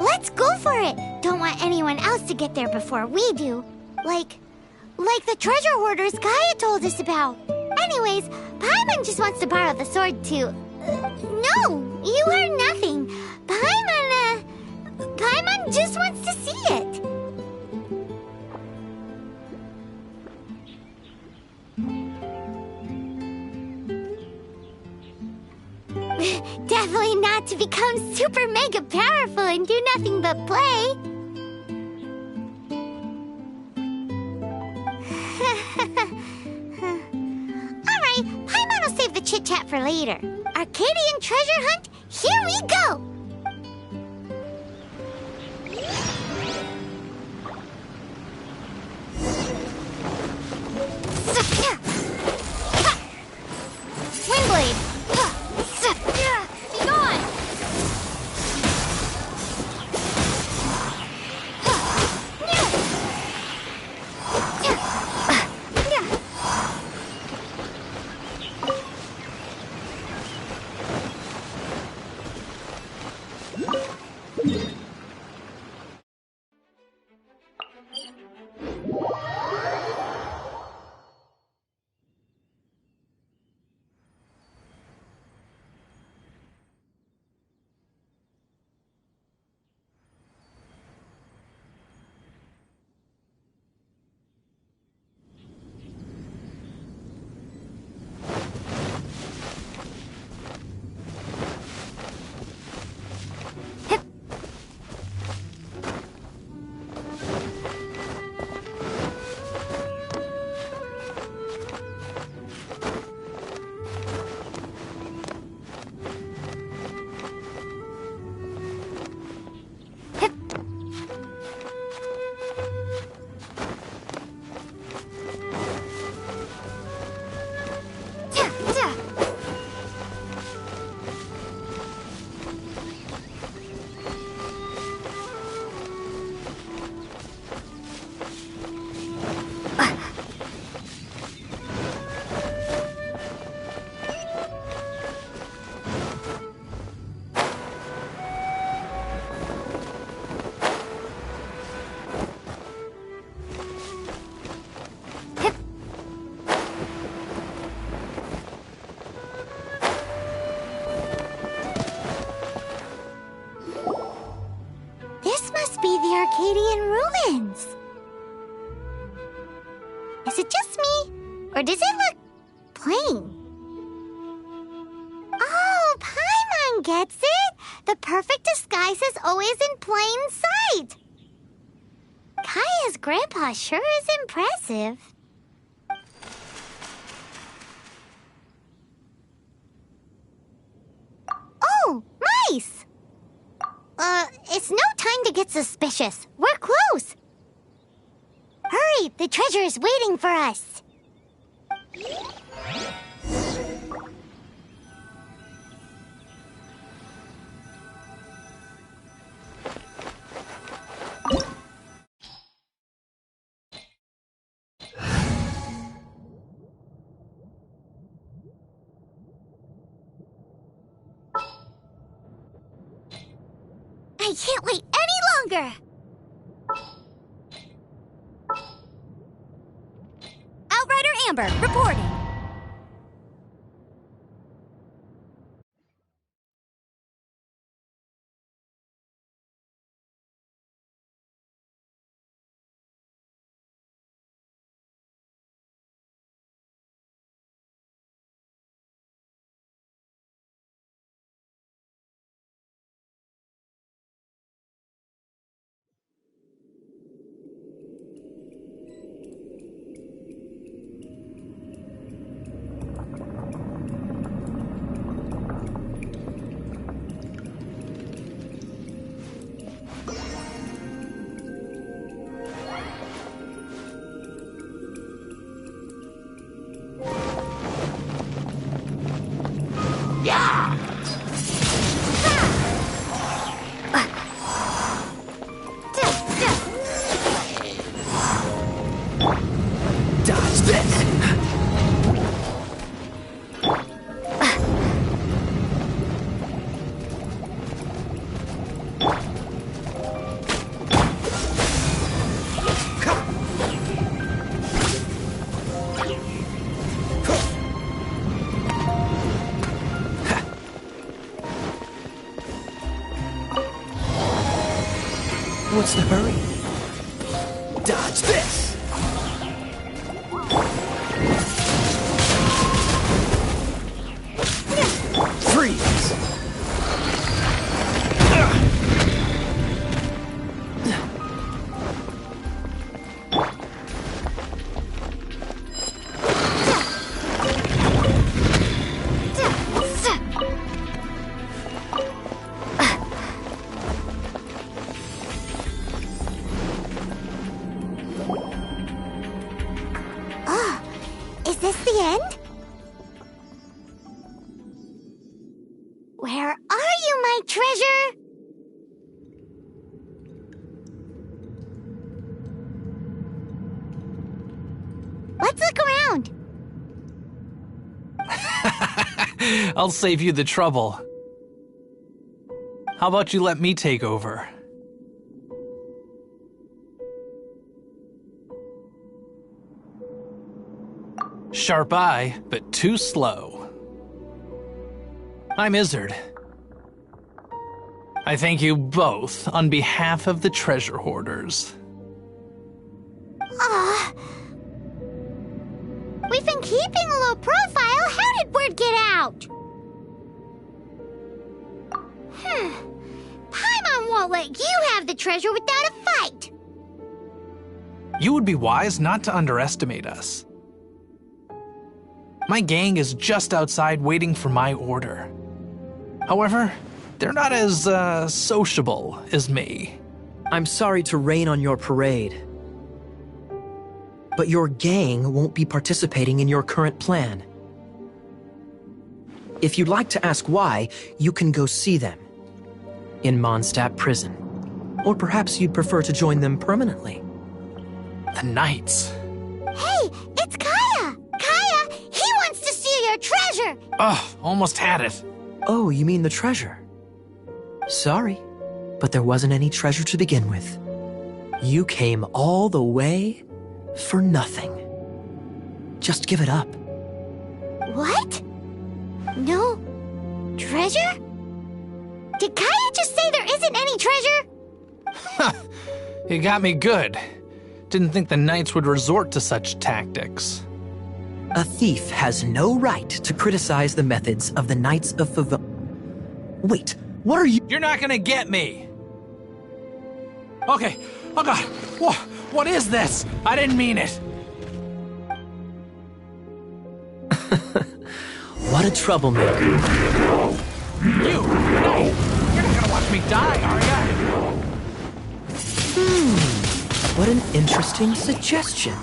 C: Let's go for it. Don't want anyone else to get there before we do. Like the treasure hoarders Kaeya told us about. Anyways, Paimon just wants to borrow the sword too. No, you heard nothing. Paimon just wants to see it. Definitely not to become super mega powerful and do nothing but play. Alright, Paimon will save the chit-chat for later. Arcadian treasure hunt, here we go! Windblade! Be gone! Arcadian ruins. Is it just me, or does it look plain? Oh, Paimon gets it! The perfect disguise is always in plain sight! Kaeya's grandpa sure is impressive. Oh, mice! It's no time to get suspicious. We're close. Hurry, the treasure is waiting for us. I can't wait any longer!
I: Outrider Amber, reporting.
B: Dodge this! What's the hurry? Dodge this! Freeze!
C: Is this the end? Where are you, my treasure? Let's look around.
Q: I'll save you the trouble. How about you let me take over? Sharp eye, but too slow. I'm Izzard. I thank you both on behalf of the treasure hoarders.
C: Aw. We've been keeping a low profile. How did word get out? Paimon won't let you have the treasure without a fight.
Q: You would be wise not to underestimate us. My gang is just outside waiting for my order. However, they're not as, sociable as me.
B: I'm sorry to rain on your parade, but your gang won't be participating in your current plan. If you'd like to ask why, you can go see them in Mondstadt prison. Or perhaps you'd prefer to join them permanently.
Q: The Knights.
C: Hey, it's Kaeya! Kaeya, he wants to steal your treasure!
Q: Ugh, almost had it.
B: Oh, you mean the treasure? Sorry, but there wasn't any treasure to begin with. You came all the way for nothing. Just give it up.
C: What? No treasure? Did Kaeya just say there isn't any treasure?
Q: You got me good. Didn't think the Knights would resort to such tactics.
B: A thief has no right to criticize the methods of the Knights of Favonius. Wait, what are you—
Q: You're not gonna get me! Okay, oh god, what is this? I didn't mean it!
B: What a troublemaker.
Q: You! No! You're not gonna watch me die, are ya?
B: What an interesting suggestion.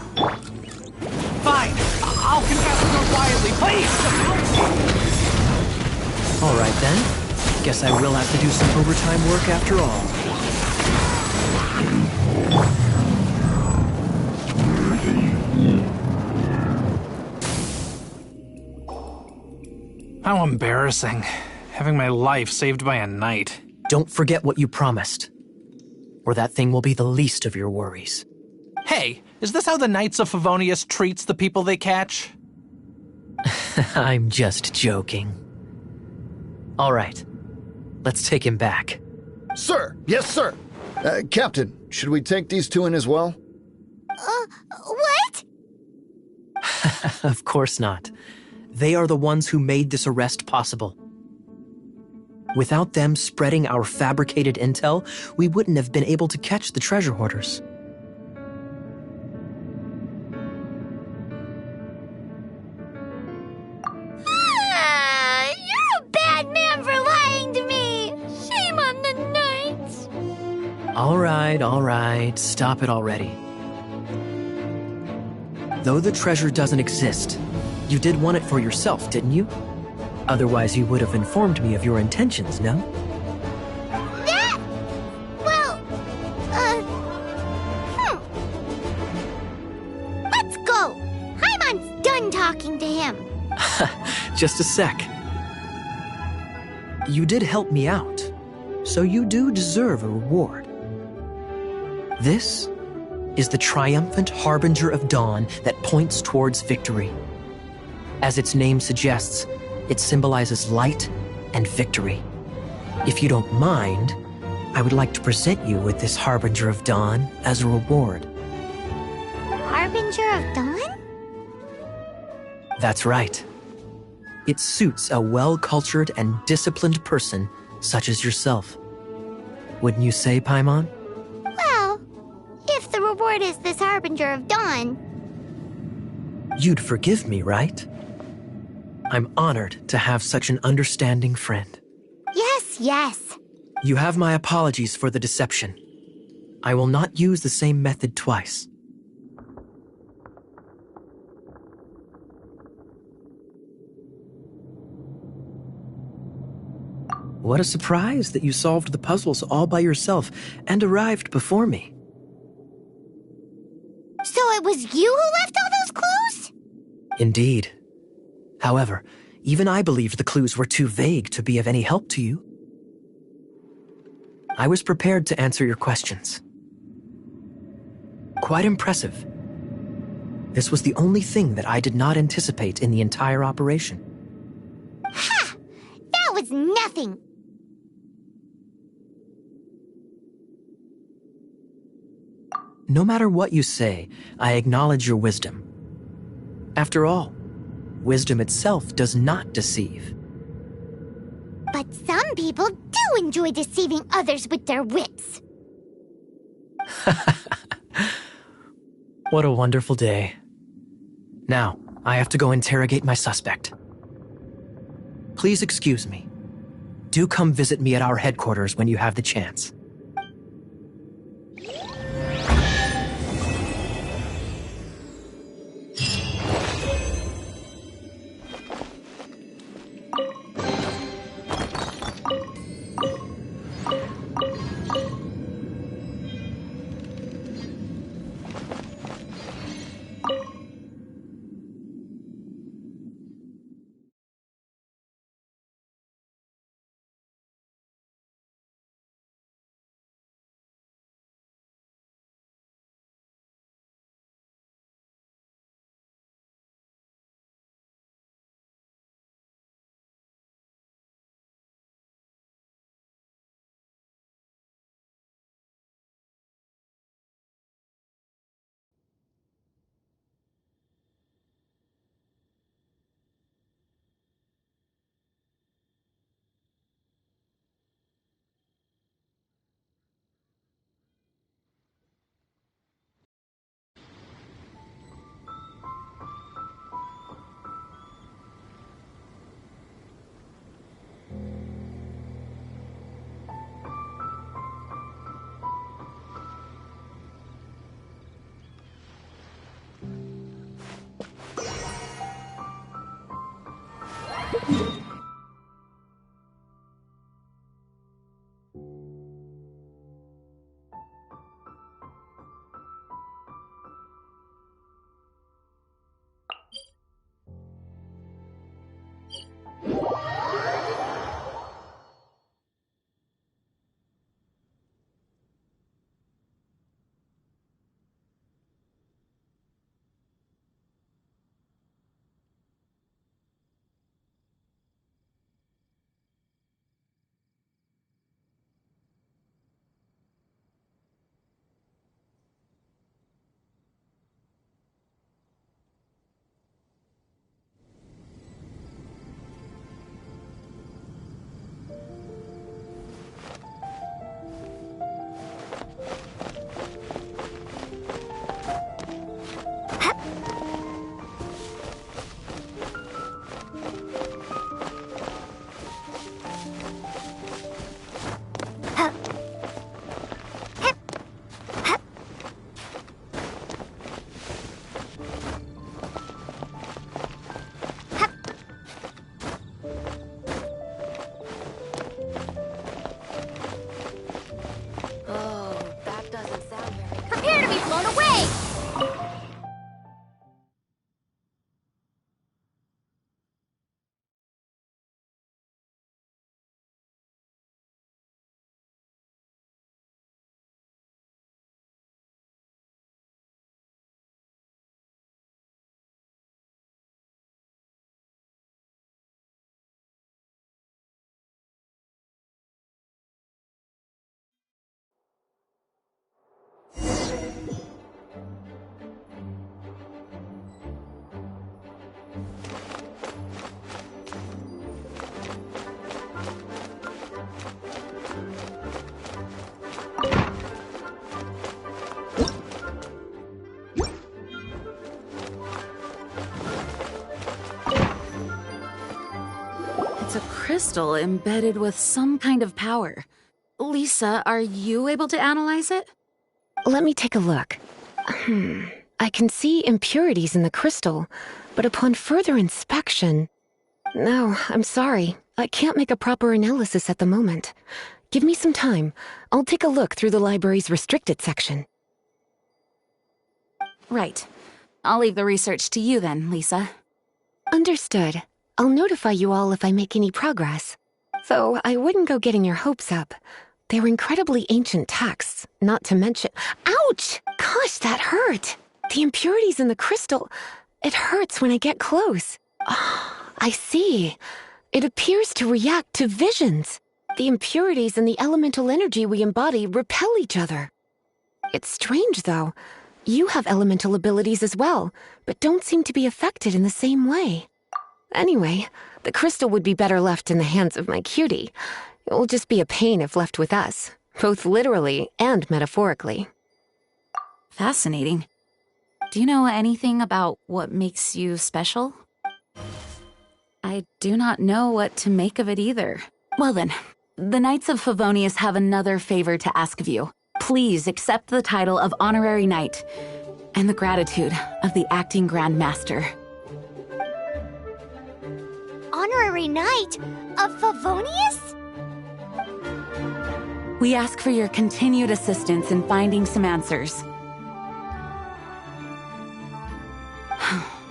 Q: Fine, I'll confess more quietly, please!
B: All right then. Guess I will have to do some overtime work after all.
Q: How embarrassing, having my life saved by a knight.
B: Don't forget what you promised, or that thing will be the least of your worries.
Q: Hey, is this how the Knights of Favonius treats the people they catch?
B: I'm just joking. All right, let's take him back.
R: Sir, yes sir. Captain, should we take these two in as well?
C: What?
B: Of course not. They are the ones who made this arrest possible. Without them spreading our fabricated intel, we wouldn't have been able to catch the treasure hoarders.
C: You're a bad man for lying to me! Shame on the Knights!
B: All right, stop it already. Though the treasure doesn't exist, you did want it for yourself, didn't you? Otherwise, you would have informed me of your intentions, no?
C: That... Well... Let's go! Paimon's done talking to him.
B: Just a sec. You did help me out, so you do deserve a reward. This is the triumphant harbinger of dawn that points towards victory. As its name suggests, it symbolizes light and victory. If you don't mind, I would like to present you with this harbinger of dawn as a reward.
C: Harbinger of Dawn?
B: That's right. It suits a well-cultured and disciplined person such as yourself. Wouldn't you say, Paimon?
C: Well, if the reward is this Harbinger of Dawn...
B: You'd forgive me, right? I'm honored to have such an understanding friend.
C: Yes.
B: You have my apologies for the deception. I will not use the same method twice. What a surprise that you solved the puzzles all by yourself and arrived before me.
C: So it was you who left all those clues?
B: Indeed. However, even I believed the clues were too vague to be of any help to you. I was prepared to answer your questions. Quite impressive. This was the only thing that I did not anticipate in the entire operation.
C: Ha! That was nothing!
B: No matter what you say, I acknowledge your wisdom. After all, wisdom itself does not deceive.
C: But some people do enjoy deceiving others with their wits.
B: What a wonderful day. Now, I have to go interrogate my suspect. Please excuse me. Do come visit me at our headquarters when you have the chance.
S: It's a crystal embedded with some kind of power. Lisa, are you able to analyze it?
E: Let me take a look. I can see impurities in the crystal, but upon further inspection... No, I'm sorry. I can't make a proper analysis at the moment. Give me some time. I'll take a look through the library's restricted section.
S: Right. I'll leave the research to you then, Lisa.
E: Understood. I'll notify you all if I make any progress. Though I wouldn't go getting your hopes up. They're incredibly ancient texts, not to mention... Ouch! Gosh, that hurt! The impurities in the crystal... It hurts when I get close. Oh, I see. It appears to react to visions. The impurities and the elemental energy we embody repel each other. It's strange, though. You have elemental abilities as well, but don't seem to be affected in the same way. Anyway, the crystal would be better left in the hands of my cutie. It will just be a pain if left with us, both literally and metaphorically.
S: Fascinating. Do you know anything about what makes you special? I do not know what to make of it either. Well then, the Knights of Favonius have another favor to ask of you. Please accept the title of Honorary Knight and the gratitude of the Acting Grand Master.
C: Honorary Knight of Favonius?
S: We ask for your continued assistance in finding some answers.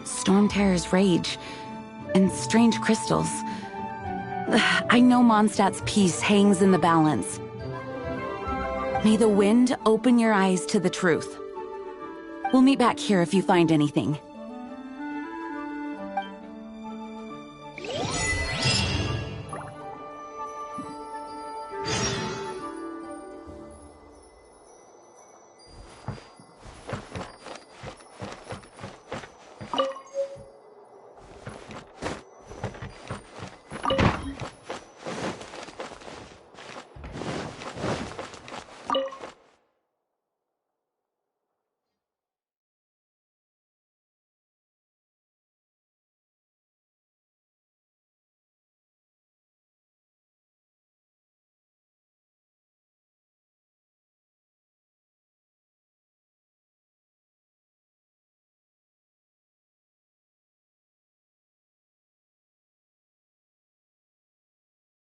S: Storm Terror's rage and strange crystals. I know Mondstadt's peace hangs in the balance. May the wind open your eyes to the truth. We'll meet back here if you find anything.